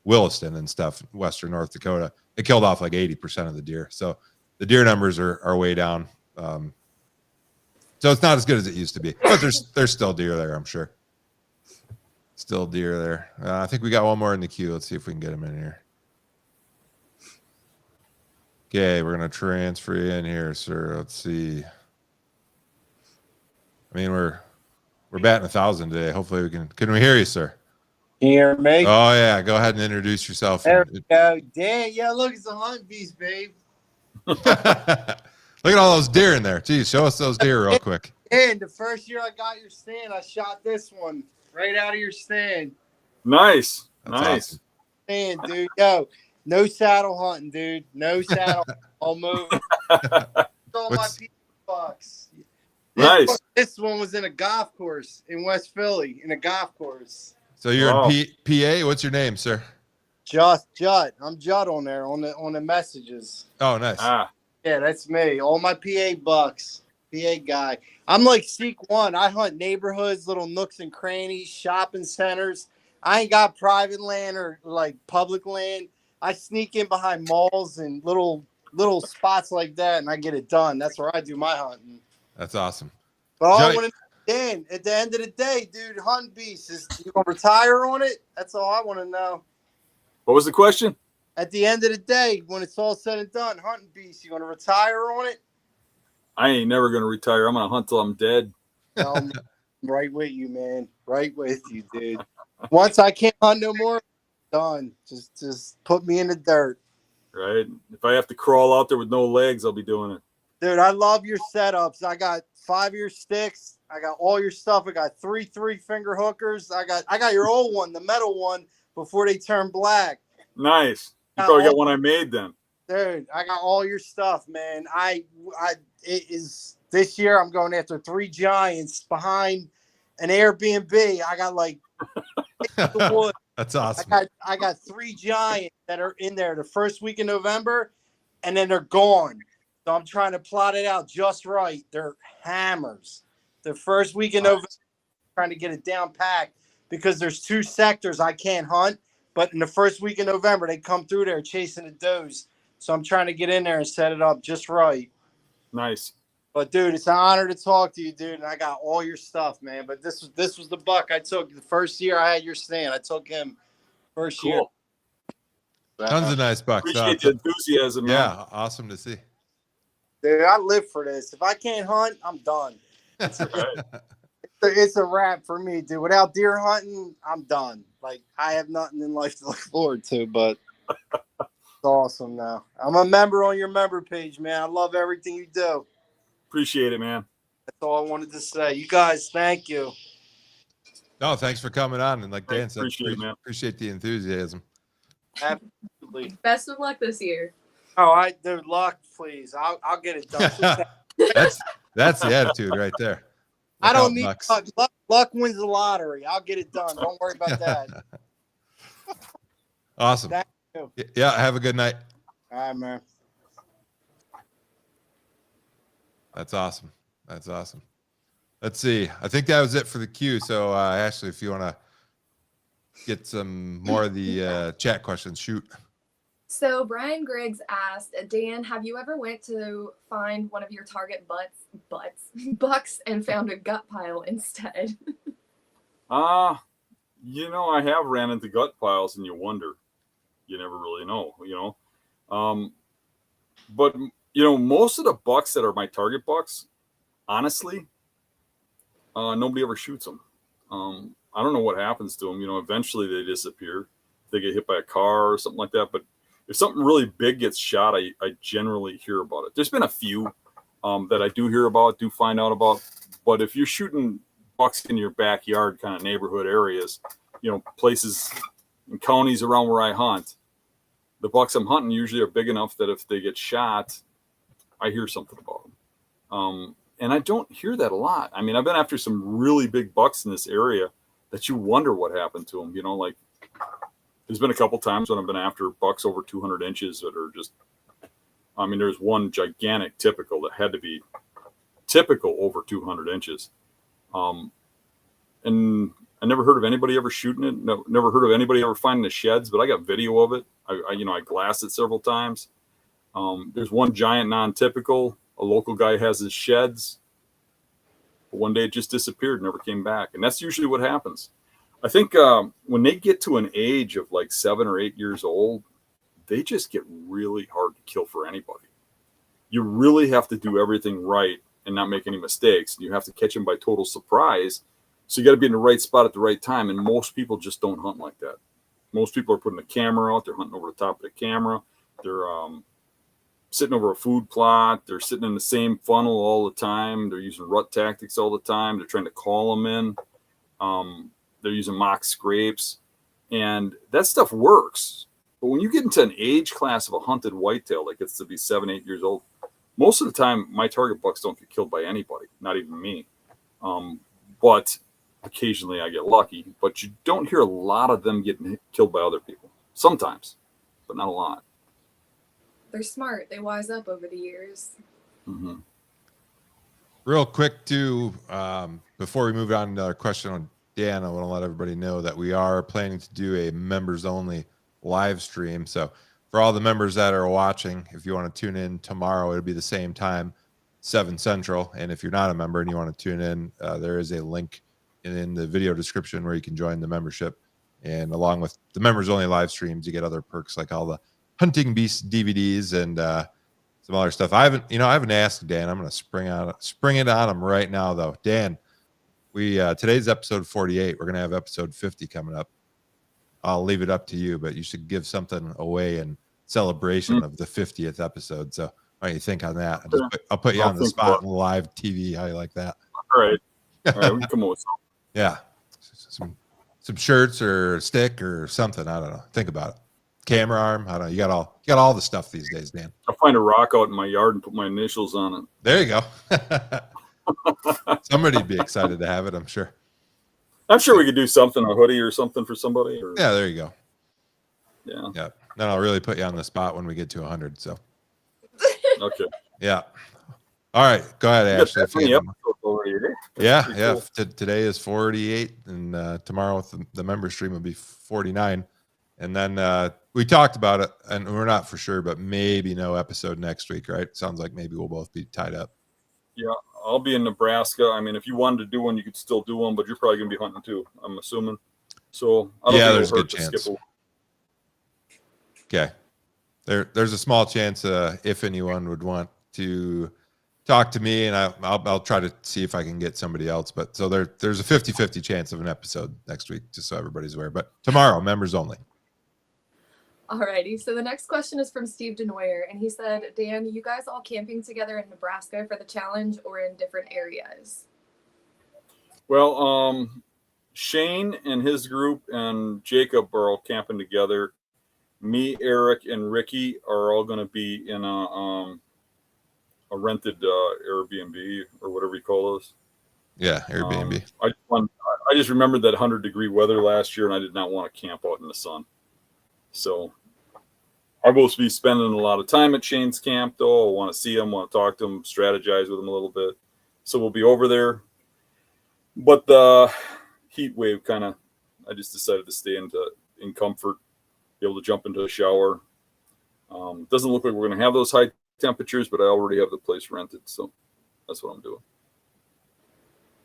Williston and stuff, western North Dakota, it killed off like 80% of the deer. So the deer numbers are way down. So it's not as good as it used to be, but there's still deer there, I'm sure. Still deer there. I think we got one more in the queue. Let's see if we can get him in here. Okay, we're gonna transfer you in here, sir. Let's see. I mean, we're batting 1,000 today. Hopefully we can we hear you, sir? Can you hear me? Oh yeah, go ahead and introduce yourself. There we go. Dan, yeah, look, it's a hunt beast, babe. Look at all those deer in there. Geez, show us those deer real quick. And the first year I got your stand, I shot this one right out of your stand. Nice. That's nice. awesome. Stand, dude. Yo, no saddle hunting, dude. No saddle. I'll move. All my bucks. Nice. This one was in a golf course in West Philly, in a golf course. So you're in PA. What's your name, sir? Judd. I'm Judd on there on the messages. Oh, nice. Yeah, that's me. All my PA bucks. PA guy. I'm like Seek One. I hunt neighborhoods, little nooks and crannies, shopping centers. I ain't got private land or like public land. I sneak in behind malls and little spots like that, and I get it done. That's where I do my hunting. That's awesome. But all I Johnny- want to Dan, at the end of the day, dude, hunting beast, is you gonna retire on it? That's all I want to know. What was the question? At the end of the day, when it's all said and done, hunting beast, you gonna retire on it? I ain't never gonna retire. I'm gonna hunt till I'm dead. No, I'm right with you, man. Right with you, dude. Once I can't hunt no more, done. Just put me in the dirt. Right? If I have to crawl out there with no legs, I'll be doing it. Dude, I love your setups. I got 5-year sticks. I got all your stuff. I got 3 finger hookers. I got your old one, the metal one, before they turn black. Nice. You probably got one I made then. Dude, I got all your stuff, man. It is this year. I'm going after 3 giants behind an Airbnb. I got like the wood. That's awesome. I got 3 giants that are in there the first week in November, and then they're gone. So I'm trying to plot it out just right. They're hammers. The first week in November, trying to get it down packed because there's 2 sectors I can't hunt. But in the first week in November, they come through there chasing the does. So I'm trying to get in there and set it up just right. Nice. But dude, it's an honor to talk to you, dude. And I got all your stuff, man. But this was the buck I took the first year I had your stand. I took him first year. Tons of nice bucks. Appreciate the enthusiasm, man. Yeah, awesome to see. Dude, I live for this. If I can't hunt, I'm done. It's a wrap for me, dude. Without deer hunting, I'm done. Like, I have nothing in life to look forward to, but it's awesome now. I'm a member on your member page, man. I love everything you do. Appreciate it, man. That's all I wanted to say. You guys, thank you. No, thanks for coming on. And like Dan said, Appreciate the enthusiasm. Absolutely. Best of luck this year. Oh, dude, luck, please. I'll get it done. That's the attitude right there. I don't need luck. Luck wins the lottery. I'll get it done. Don't worry about that. Awesome. Thank you. Yeah, have a good night. All right, man. That's awesome. That's awesome. Let's see. I think that was it for the queue. So, Ashley, if you want to get some more of the chat questions, shoot. So Brian Griggs asked, Dan, have you ever went to find one of your target bucks and found a gut pile instead? I have ran into gut piles, and you wonder. You never really know, But most of the bucks that are my target bucks, honestly, nobody ever shoots them. I don't know what happens to them. Eventually they disappear. They get hit by a car or something like that. But if something really big gets shot, I generally hear about it. There's been a few that I do hear about, do find out about. But if you're shooting bucks in your backyard kind of neighborhood areas, places and counties around where I hunt, the bucks I'm hunting usually are big enough that if they get shot, I hear something about them. And I don't hear that a lot. I mean, I've been after some really big bucks in this area that you wonder what happened to them. Like there's been a couple times when I've been after bucks over 200 inches that are just, there's one gigantic typical that had to be typical over 200 inches. And I never heard of anybody ever shooting it. No, never heard of anybody ever finding the sheds, but I got video of it. I glassed it several times. There's one giant non-typical. A local guy has his sheds. But one day it just disappeared, never came back. And that's usually what happens. I think when they get to an age of like 7 or 8 years old, they just get really hard to kill for anybody. You really have to do everything right and not make any mistakes. You have to catch them by total surprise. So you got to be in the right spot at the right time. And most people just don't hunt like that. Most people are putting a camera out. They're hunting over the top of the camera. They're sitting over a food plot. They're sitting in the same funnel all the time. They're using rut tactics all the time. They're trying to call them in. They're using mock scrapes. And that stuff works. But when you get into an age class of a hunted whitetail that gets to be 7, 8 years old, most of the time my target bucks don't get killed by anybody, not even me. But occasionally I get lucky. But you don't hear a lot of them getting killed by other people. Sometimes, but not a lot. They're smart. They wise up over the years. Mm-hmm. Real quick too, before we move on to our question on Dan, I want to let everybody know that we are planning to do a members only live stream. So for all the members that are watching, if you want to tune in tomorrow, it'll be the same time, 7 Central. And if you're not a member and you want to tune in, there is a link in the video description where you can join the membership. And along with the members only live streams, you get other perks like all the Hunting Beast DVDs and some other stuff. I haven't asked Dan. I'm going to spring it on him right now, though. Dan, we today's episode 48. We're going to have episode 50 coming up. I'll leave it up to you, but you should give something away in celebration of the 50th episode. So what do you think on that? I'll put you on the spot in live TV. How you like that? All right, we can come up with something. Yeah, some shirts or a stick or something. I don't know. Think about it. Camera arm. I don't know. You got all the stuff these days, Dan. I'll find a rock out in my yard and put my initials on it. There you go. Somebody'd be excited to have it, I'm sure. I'm sure we could do something, a hoodie or something for somebody. Or, yeah, there you go. Yeah. Then I'll really put you on the spot when we get to 100. So. Okay. Yeah. All right. Go ahead, Ashley. Yeah. Cool. Today is 48, and tomorrow with the member stream will be 49. And then we talked about it, and we're not for sure, but maybe no episode next week, right? Sounds like maybe we'll both be tied up. Yeah, I'll be in Nebraska. I mean, if you wanted to do one, you could still do one, but you're probably going to be hunting too, I'm assuming. So I don't think there's a good chance. Skip Okay. There's a small chance if anyone would want to talk to me, and I'll try to see if I can get somebody else. But so there's a 50-50 chance of an episode next week, just so everybody's aware. But tomorrow, members only. Alrighty, so the next question is from Steve Denoyer, and he said, Dan, you guys all camping together in Nebraska for the challenge or in different areas? Well, Shane and his group and Jacob are all camping together. Me, Eric, and Ricky are all going to be in a rented Airbnb or whatever you call those. Yeah, Airbnb. I just remembered that 100-degree weather last year, and I did not want to camp out in the sun. So I'm supposed to be spending a lot of time at Shane's camp, though. I want to see him, want to talk to him, strategize with him a little bit. So we'll be over there. But the heat wave I just decided to stay in comfort, be able to jump into a shower. Doesn't look like we're going to have those high temperatures, but I already have the place rented. So that's what I'm doing.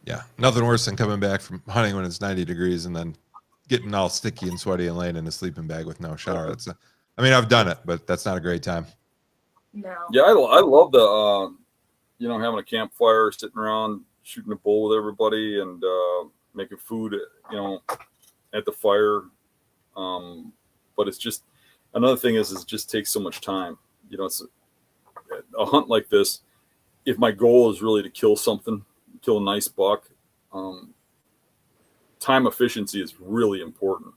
Yeah, nothing worse than coming back from hunting when it's 90 degrees and then getting all sticky and sweaty and laying in a sleeping bag with no shower. I've done it, but that's not a great time. No. Yeah, I love the, having a campfire, sitting around, shooting a bull with everybody and making food, at the fire. But it's just, another thing is it just takes so much time. It's a hunt like this. If my goal is really to kill a nice buck, time efficiency is really important.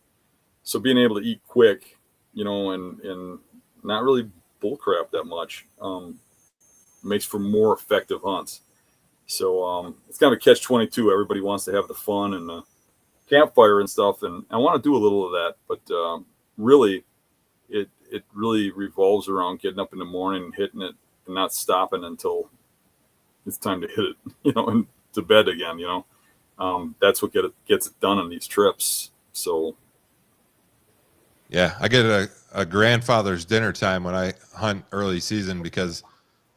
So being able to eat quick, and not really bullcrap that much, makes for more effective hunts. So it's kind of a catch-22. Everybody wants to have the fun and the campfire and stuff, and I want to do a little of that, but really, it really revolves around getting up in the morning and hitting it and not stopping until it's time to hit it, and to bed again, that's what gets it done on these trips. So yeah, I get a grandfather's dinner time when I hunt early season because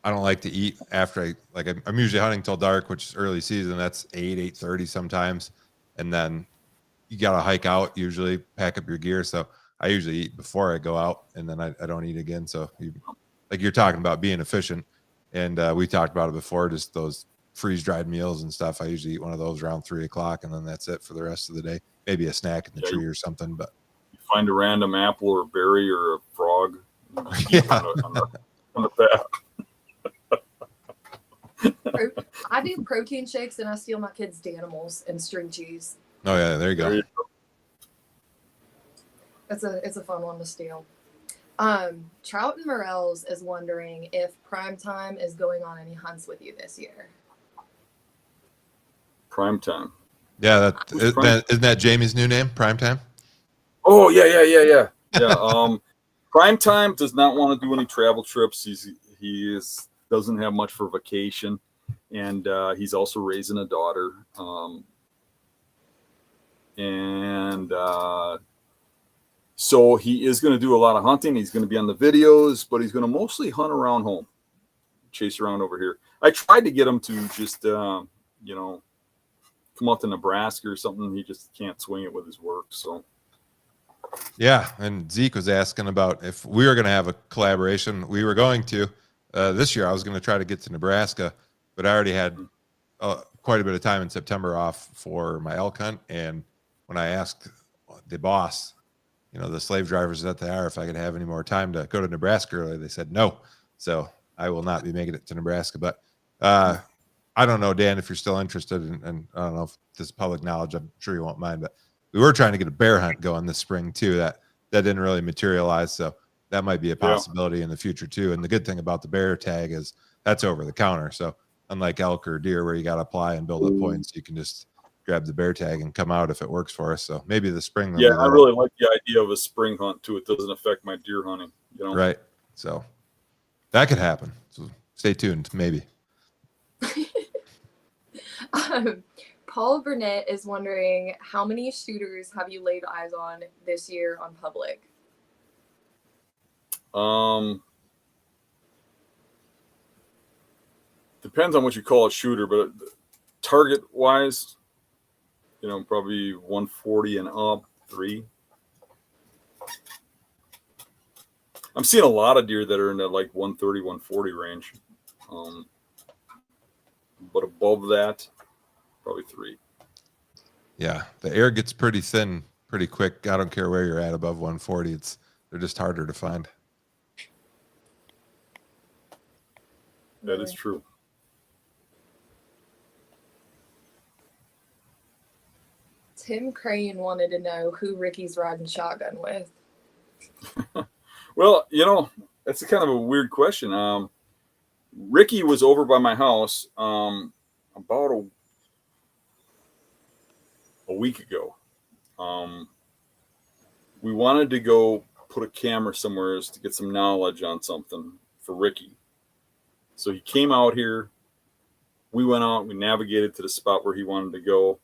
I don't like to eat after I'm usually hunting till dark, which is early season. That's 8:30 sometimes. And then you got to hike out, usually pack up your gear. So I usually eat before I go out, and then I don't eat again. So you're talking about being efficient. And we talked about it before, just those freeze-dried meals and stuff. I usually eat one of those around 3:00, and then that's it for the rest of the day. Maybe a snack in the tree or something. But you find a random apple or berry or a frog on the path. I do protein shakes, and I steal my kids' Danimals and string cheese. Oh yeah, there you go. It's a fun one to steal. Trout and Morels is wondering if Primetime is going on any hunts with you this year. Primetime. Yeah, isn't that Jamie's new name? Primetime. Oh yeah. Primetime does not want to do any travel trips. He doesn't have much for vacation. and he's also raising a daughter. So he is going to do a lot of hunting. He's going to be on the videos, but he's going to mostly hunt around home, chase around over here. I tried to get him to just, come out to Nebraska or something. He just can't swing it with his work. So, yeah. And Zeke was asking about if we were going to have a collaboration. We were going to this year. I was going to try to get to Nebraska, but I already had quite a bit of time in September off for my elk hunt. And when I asked the boss, the slave drivers that they are, if I could have any more time to go to Nebraska early, they said no. So I will not be making it to Nebraska. But I don't know, Dan, if you're still interested, and I don't know if this is public knowledge. I'm sure you won't mind, but we were trying to get a bear hunt going this spring too. That didn't really materialize, so that might be a possibility in the future too. And the good thing about the bear tag is that's over the counter. So unlike elk or deer, where you got to apply and build up points, you can just grab the bear tag and come out if it works for us. So maybe the spring. Yeah, I really like the idea of a spring hunt too. It doesn't affect my deer hunting, Right. So that could happen. So stay tuned. Maybe. Paul Burnett is wondering, how many shooters have you laid eyes on this year on public? Depends on what you call a shooter, but target wise, probably 140 and up, 3. I'm seeing a lot of deer that are in that like 130, 140 range. But above that, probably 3. Yeah, the air gets pretty thin pretty quick. I don't care where you're at above 140. They're just harder to find. That is true. Tim Crane wanted to know who Ricky's riding shotgun with. Well, that's kind of a weird question. Ricky was over by my house about a week ago. We wanted to go put a camera somewhere to get some knowledge on something for Ricky. So he came out here. We went out. We navigated to the spot where he wanted to go.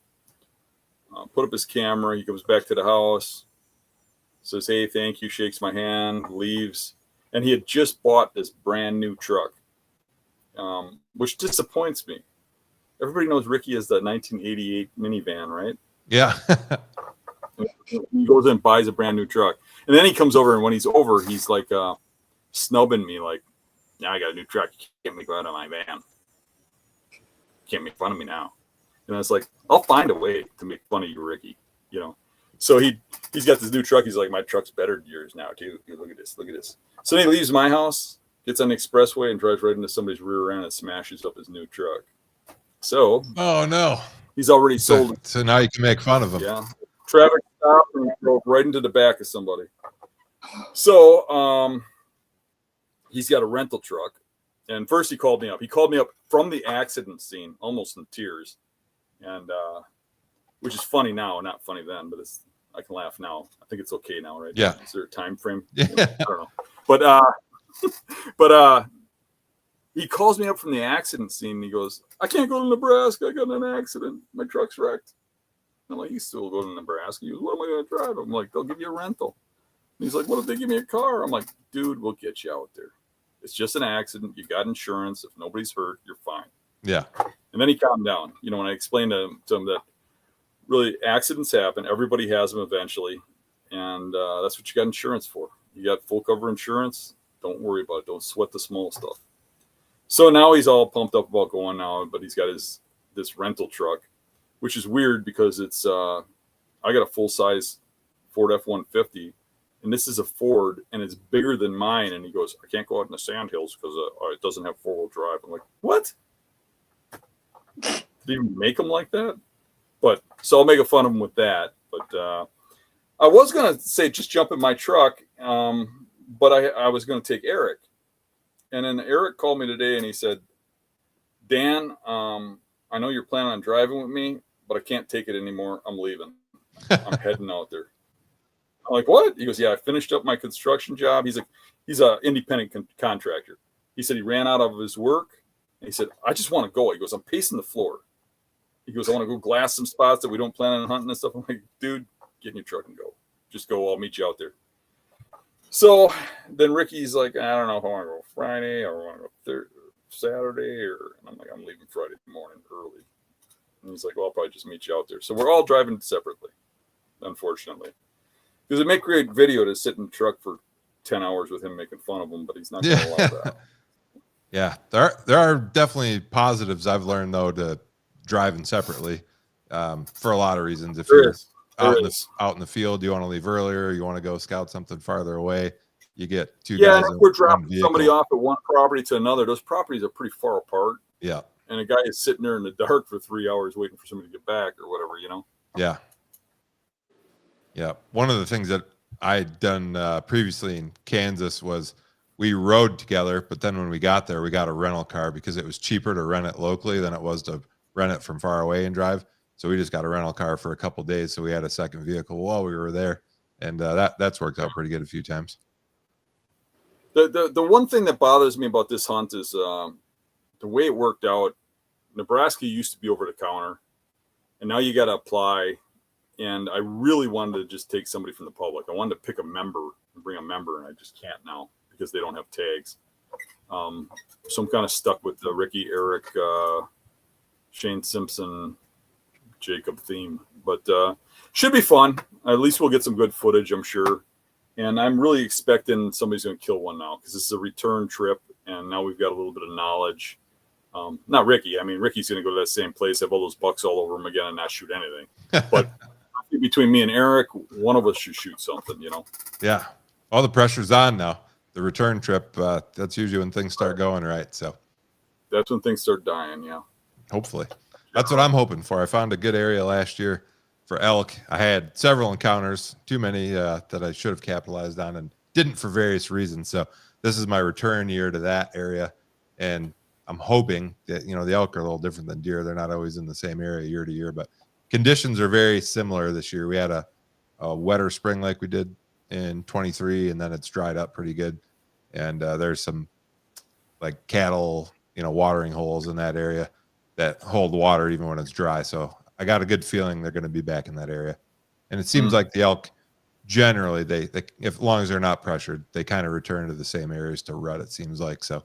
Put up his camera. He comes back to the house, says, "Hey, thank you," shakes my hand, leaves. And he had just bought this brand new truck, which disappoints me. Everybody knows Ricky is the 1988 minivan, right? Yeah. He goes in and buys a brand new truck. And then he comes over, and when he's over, he's like snubbing me like, "Now I got a new truck. You can't make fun of my van. Can't make fun of me now." And I was like, "I'll find a way to make fun of you, Ricky." So he's got this new truck. He's like, "My truck's better than yours now, too. Look at this. Look at this." So then he leaves my house, gets on the expressway, and drives right into somebody's rear end and smashes up his new truck. So, oh no, he's already sold it. So now you can make fun of him. Yeah, traffic stopped and he drove right into the back of somebody. So, he's got a rental truck, and first he called me up. He called me up from the accident scene, almost in tears. And which is funny now, not funny then, but I can laugh now. I think it's okay now, right? Yeah. Is there a time frame? Yeah. I don't know. But he calls me up from the accident scene and he goes, "I can't go to Nebraska. I got in an accident. My truck's wrecked." I'm like, "You still go to Nebraska?" He goes, "What am I going to drive?" I'm like, "They'll give you a rental." And he's like, "What if they give me a car?" I'm like, "Dude, we'll get you out there. It's just an accident. You got insurance. If nobody's hurt, you're fine." Yeah. And then he calmed down. When I explained to him that really accidents happen, everybody has them eventually, and that's what you got insurance for. You got full cover insurance. Don't worry about it. Don't sweat the small stuff. So now he's all pumped up about going now, but he's got this rental truck, which is weird because it's I got a full size Ford F-150, and this is a Ford, and it's bigger than mine. And he goes, "I can't go out in the sandhills because it doesn't have 4-wheel drive." I'm like, "What? Did he even make them like that?" But so I'll make fun of him with that. But I was gonna say just jump in my truck, but I was gonna take Eric, and then Eric called me today and he said, "Dan, I know you're planning on driving with me, but I can't take it anymore. I'm leaving. I'm heading out there." I'm like, "What?" He goes, "Yeah, I finished up my construction job." He's an independent contractor. He said he ran out of his work And he said, I just want to go. He goes, I'm pacing the floor. He goes, I want to go glass some spots that we don't plan on hunting and stuff. I'm like, dude, get in your truck and go. Just go. I'll meet you out there. So then Ricky's like, I don't know if I want to go Friday or I want to go Saturday. And I'm like, I'm leaving Friday morning early. And he's like, well, I'll probably just meet you out there. So we're all driving separately, unfortunately. Because it'd make great video to sit in the truck for 10 hours with him making fun of him, but he's not going to allow that. Yeah, there are definitely positives I've learned, though, to driving separately for a lot of reasons. If you're out in the field, you want to leave earlier, you want to go scout something farther away, you get two guys. Yeah, if we're dropping somebody off at one property to another, those properties are pretty far apart. Yeah. And a guy is sitting there in the dark for 3 hours waiting for somebody to get back or whatever, you know? Yeah. Yeah. One of the things that I'd done previously in Kansas was we rode together, but then when we got there, we got a rental car because it was cheaper to rent it locally than it was to rent it from far away and drive. So we just got a rental car for a couple of days. So we had a second vehicle while we were there. And that's worked out pretty good a few times. The one thing that bothers me about this hunt is the way it worked out. Nebraska used to be over the counter, and now you got to apply. And I really wanted to just take somebody from the public. I wanted to pick a member and bring a member, and I just can't now because they don't have tags. So I'm kind of stuck with the Ricky, Eric, Shane Simpson, Jacob theme. But should be fun. At least we'll get some good footage, I'm sure. And I'm really expecting somebody's going to kill one now because this is a return trip, and now we've got a little bit of knowledge. Not Ricky. I mean, Ricky's going to go to that same place, have all those bucks all over him again, and not shoot anything. But I think between me and Eric, one of us should shoot something, you know? Yeah. All the pressure's on now. The return trip, that's usually when things start going right. So that's when things start dying, yeah. Hopefully. That's what I'm hoping for. I found a good area last year for elk. I had several encounters, too many that I should have capitalized on and didn't for various reasons. So this is my return year to that area. And I'm hoping that, you know, the elk are a little different than deer. They're not always in the same area year to year, but conditions are very similar this year. We had a wetter spring like we did in 23, and then it's dried up pretty good. And there's some like cattle, you know, watering holes in that area that hold water even when it's dry. So I got a good feeling they're going to be back in that area. And it seems like the elk generally, they if long as they're not pressured, they kind of return to the same areas to rut, it seems like. So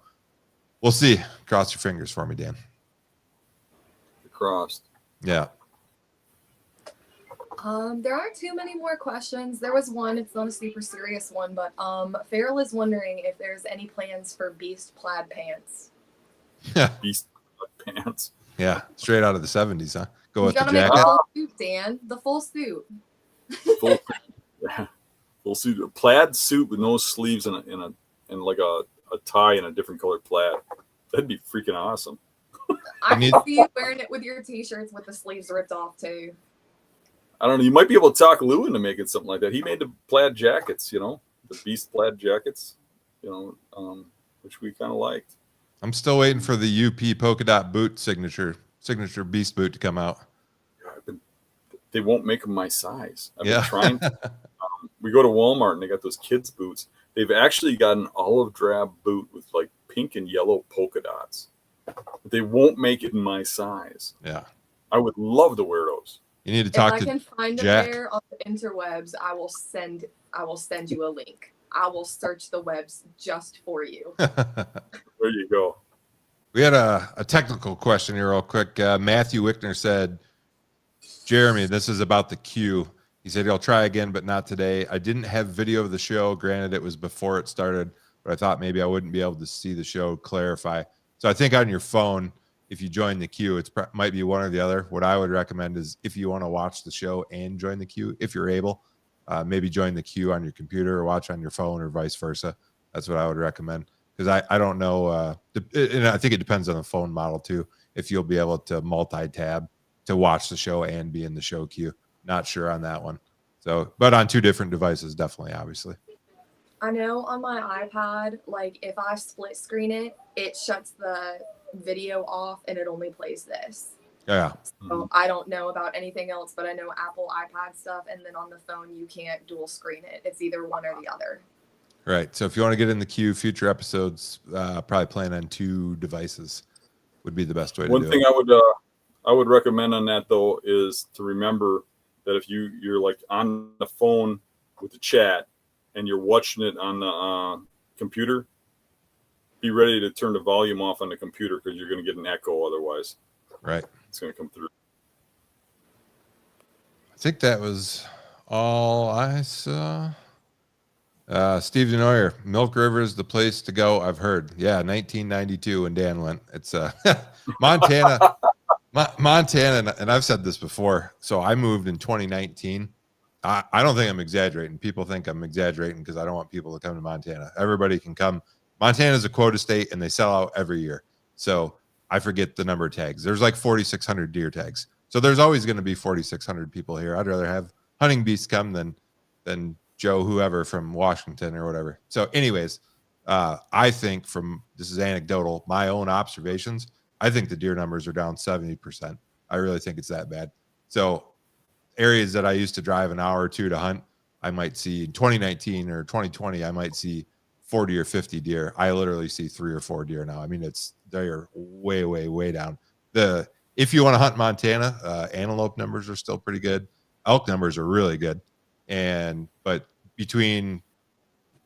we'll see. Cross your fingers for me, Dan. Crossed. Yeah. There aren't too many more questions. There was one, it's not a super serious one, but Farrell is wondering if there's any plans for Beast plaid pants. Beast plaid pants. Yeah, straight out of the 70s, huh? Go with the jacket. You gotta make the full suit, Dan. The full suit. Full suit. A plaid suit with no sleeves and like a tie in a different colored plaid. That'd be freaking awesome. I can see you wearing it with your t-shirts with the sleeves ripped off too. I don't know. You might be able to talk Lou into making something like that. He made the plaid jackets, you know, the Beast plaid jackets, you know, which we kind of liked. I'm still waiting for the UP polka dot boot signature Beast boot to come out. They won't make them my size. I've been trying. We go to Walmart and they got those kids boots. They've actually got an olive drab boot with like pink and yellow polka dots. But they won't make it in my size. Yeah. I would love to wear those. You need to talk to If I can find Jack. a pair on the interwebs, I will send you a link. I will search the webs just for you. There you go. We had a technical question here real quick. Matthew Wickner said, Jeremy, this is about the queue. He said he'll try again, but not today. I didn't have video of the show. Granted, it was before it started, but I thought maybe I wouldn't be able to see the show clarify. So I think on your phone, if you join the queue, it might be one or the other. What I would recommend is if you want to watch the show and join the queue, if you're able, maybe join the queue on your computer or watch on your phone or vice versa. That's what I would recommend. Because I don't know, and I think it depends on the phone model too, if you'll be able to multi-tab to watch the show and be in the show queue. Not sure on that one. So, but on two different devices, definitely, obviously. I know on my iPad, like if I split screen it, it shuts the video off and it only plays this. Yeah. So I don't know about anything else, but I know Apple iPad stuff, and then on the phone you can't dual screen it. It's either one or the other. Right. So if you want to get in the queue, future episodes, probably plan on two devices. would be the best way to One do thing it. I would recommend on that though is to remember that if you're like on the phone with the chat and you're watching it on the computer, be ready to turn the volume off on the computer because you're going to get an echo otherwise. Right. It's going to come through. I think that was all I saw. Steve Denoyer, Milk River is the place to go, I've heard. Yeah, 1992 when Dan went. It's Montana. Montana, and I've said this before. So I moved in 2019. I don't think I'm exaggerating. People think I'm exaggerating because I don't want people to come to Montana. Everybody can come. Montana is a quota state, and they sell out every year. So I forget the number of tags. There's like 4,600 deer tags. So there's always going to be 4,600 people here. I'd rather have hunting beasts come than Joe, whoever from Washington or whatever. So anyways, I think this is anecdotal, my own observations, I think the deer numbers are down 70%. I really think it's that bad. So areas that I used to drive an hour or two to hunt, I might see in 2019 or 2020, I might see 40 or 50 deer. I literally see 3 or 4 deer now. I mean, they're way, way, way down. If you want to hunt Montana, antelope numbers are still pretty good. Elk numbers are really good. But between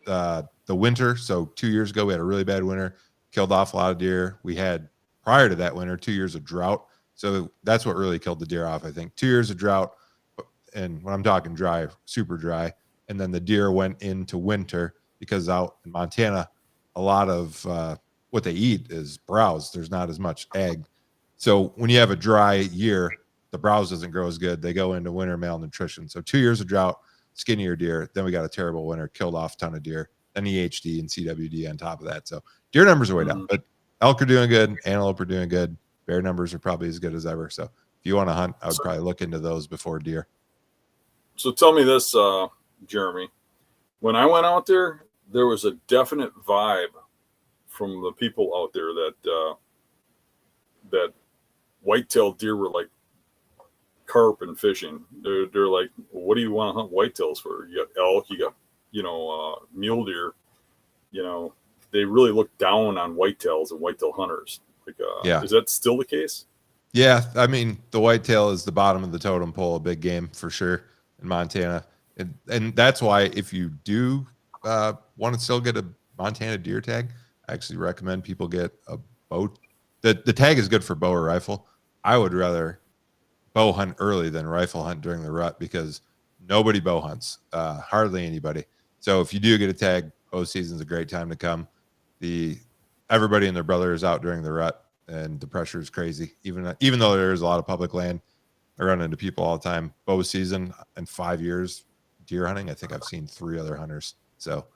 the winter, so 2 years ago, we had a really bad winter, killed off a lot of deer. We had, prior to that winter, 2 years of drought. So that's what really killed the deer off, I think. 2 years of drought. And when I'm talking dry, super dry. And then the deer went into winter because out in Montana, a lot of what they eat is browse. There's not as much egg. So when you have a dry year, the browse doesn't grow as good. They go into winter malnutrition. So 2 years of drought, skinnier deer. Then we got a terrible winter, killed off a ton of deer. Then EHD and CWD on top of that. So deer numbers are way down. But elk are doing good. Antelope are doing good. Bear numbers are probably as good as ever. So if you want to hunt, I would probably look into those before deer. So tell me this, Jeremy. When I went out there, there was a definite vibe from the people out there that white-tailed deer were like carp and fishing. They're like, what do you want to hunt whitetails for? You got elk, you got mule deer. They really look down on whitetails and whitetail hunters. Yeah, is that still the case? Yeah, I mean, the whitetail is the bottom of the totem pole, a big game for sure in Montana, and that's why if you do want to still get a Montana deer tag, I actually recommend people get a bow. The tag is good for bow or rifle. I would rather bow hunt early than rifle hunt during the rut because nobody bow hunts, hardly anybody. So if you do get a tag, bow season's a great time to come. Everybody and their brother is out during the rut, and the pressure is crazy. Even though there's a lot of public land, I run into people all the time. Bow season in 5 years, deer hunting, I think I've seen 3 other hunters. So,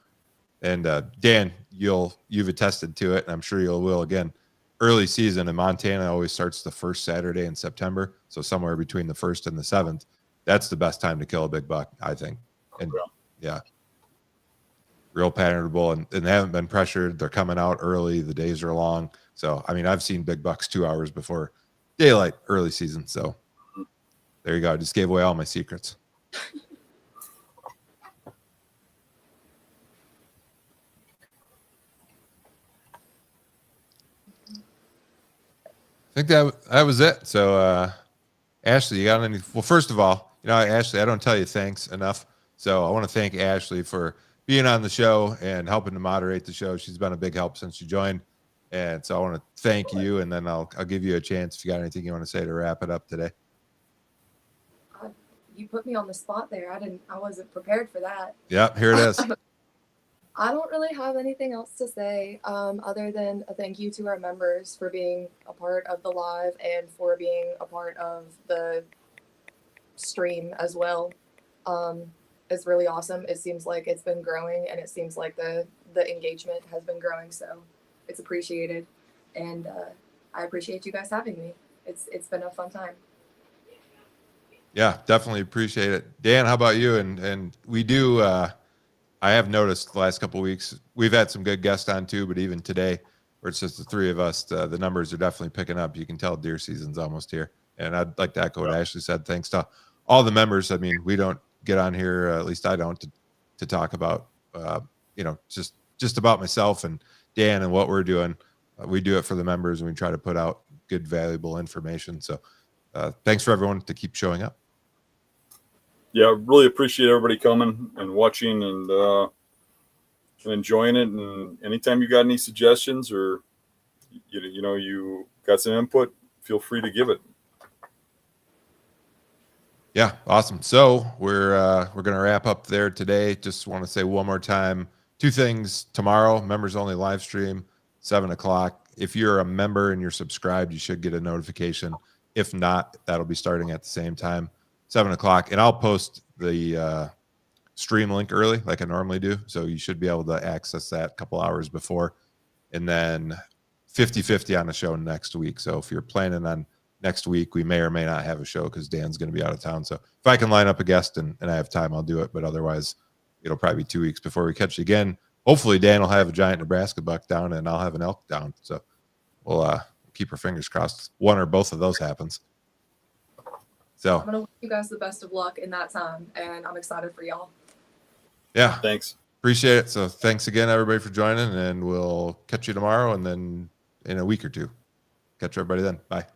and Dan, you've attested to it, and I'm sure you will again. Early season in Montana always starts the first Saturday in September, so somewhere between the 1st and the 7th. That's the best time to kill a big buck, I think. And yeah, real patternable, and they haven't been pressured. They're coming out early. The days are long. So, I mean, I've seen big bucks 2 hours before daylight early season. So there you go. I just gave away all my secrets. I think that was it. So, Ashley, you got any? Well, first of all, Ashley, I don't tell you thanks enough. So I want to thank Ashley for being on the show and helping to moderate the show. She's been a big help since she joined. And so I want to thank you. And then I'll give you a chance if you got anything you want to say to wrap it up today. You put me on the spot there. I wasn't prepared for that. Yep, here it is. I don't really have anything else to say other than a thank you to our members for being a part of the live and for being a part of the stream as well. It's really awesome. It seems like it's been growing, and it seems like the engagement has been growing, so it's appreciated. And I appreciate you guys having me. It's been a fun time. Yeah, definitely appreciate it. Dan, how about you? And we do I have noticed the last couple of weeks we've had some good guests on too, but even today, where it's just the 3 of us, the numbers are definitely picking up. You can tell deer season's almost here. And I'd like to echo what Ashley said. Thanks to all the members. I mean, we don't get on here, at least I don't, to talk about just about myself and Dan and what we're doing. We do it for the members, and we try to put out good, valuable information. So thanks for everyone to keep showing up. Yeah, really appreciate everybody coming and watching and enjoying it. And anytime you got any suggestions or you got some input, feel free to give it. Yeah, awesome. So we're gonna wrap up there today. Just want to say one more time, 2 things. Tomorrow, members only live stream, 7:00. If you're a member and you're subscribed, you should get a notification. If not, that'll be starting at the same time, 7:00. And I'll post the stream link early, like I normally do. So you should be able to access that a couple hours before. And then 50-50 on the show next week. So if you're planning on next week, we may or may not have a show because Dan's going to be out of town. So if I can line up a guest and I have time, I'll do it. But otherwise, it'll probably be 2 weeks before we catch you again. Hopefully, Dan will have a giant Nebraska buck down and I'll have an elk down. So we'll keep our fingers crossed. One or both of those happens. So I'm going to wish you guys the best of luck in that time. And I'm excited for y'all. Yeah. Thanks. Appreciate it. So thanks again, everybody, for joining. And we'll catch you tomorrow and then in a week or two. Catch everybody then. Bye.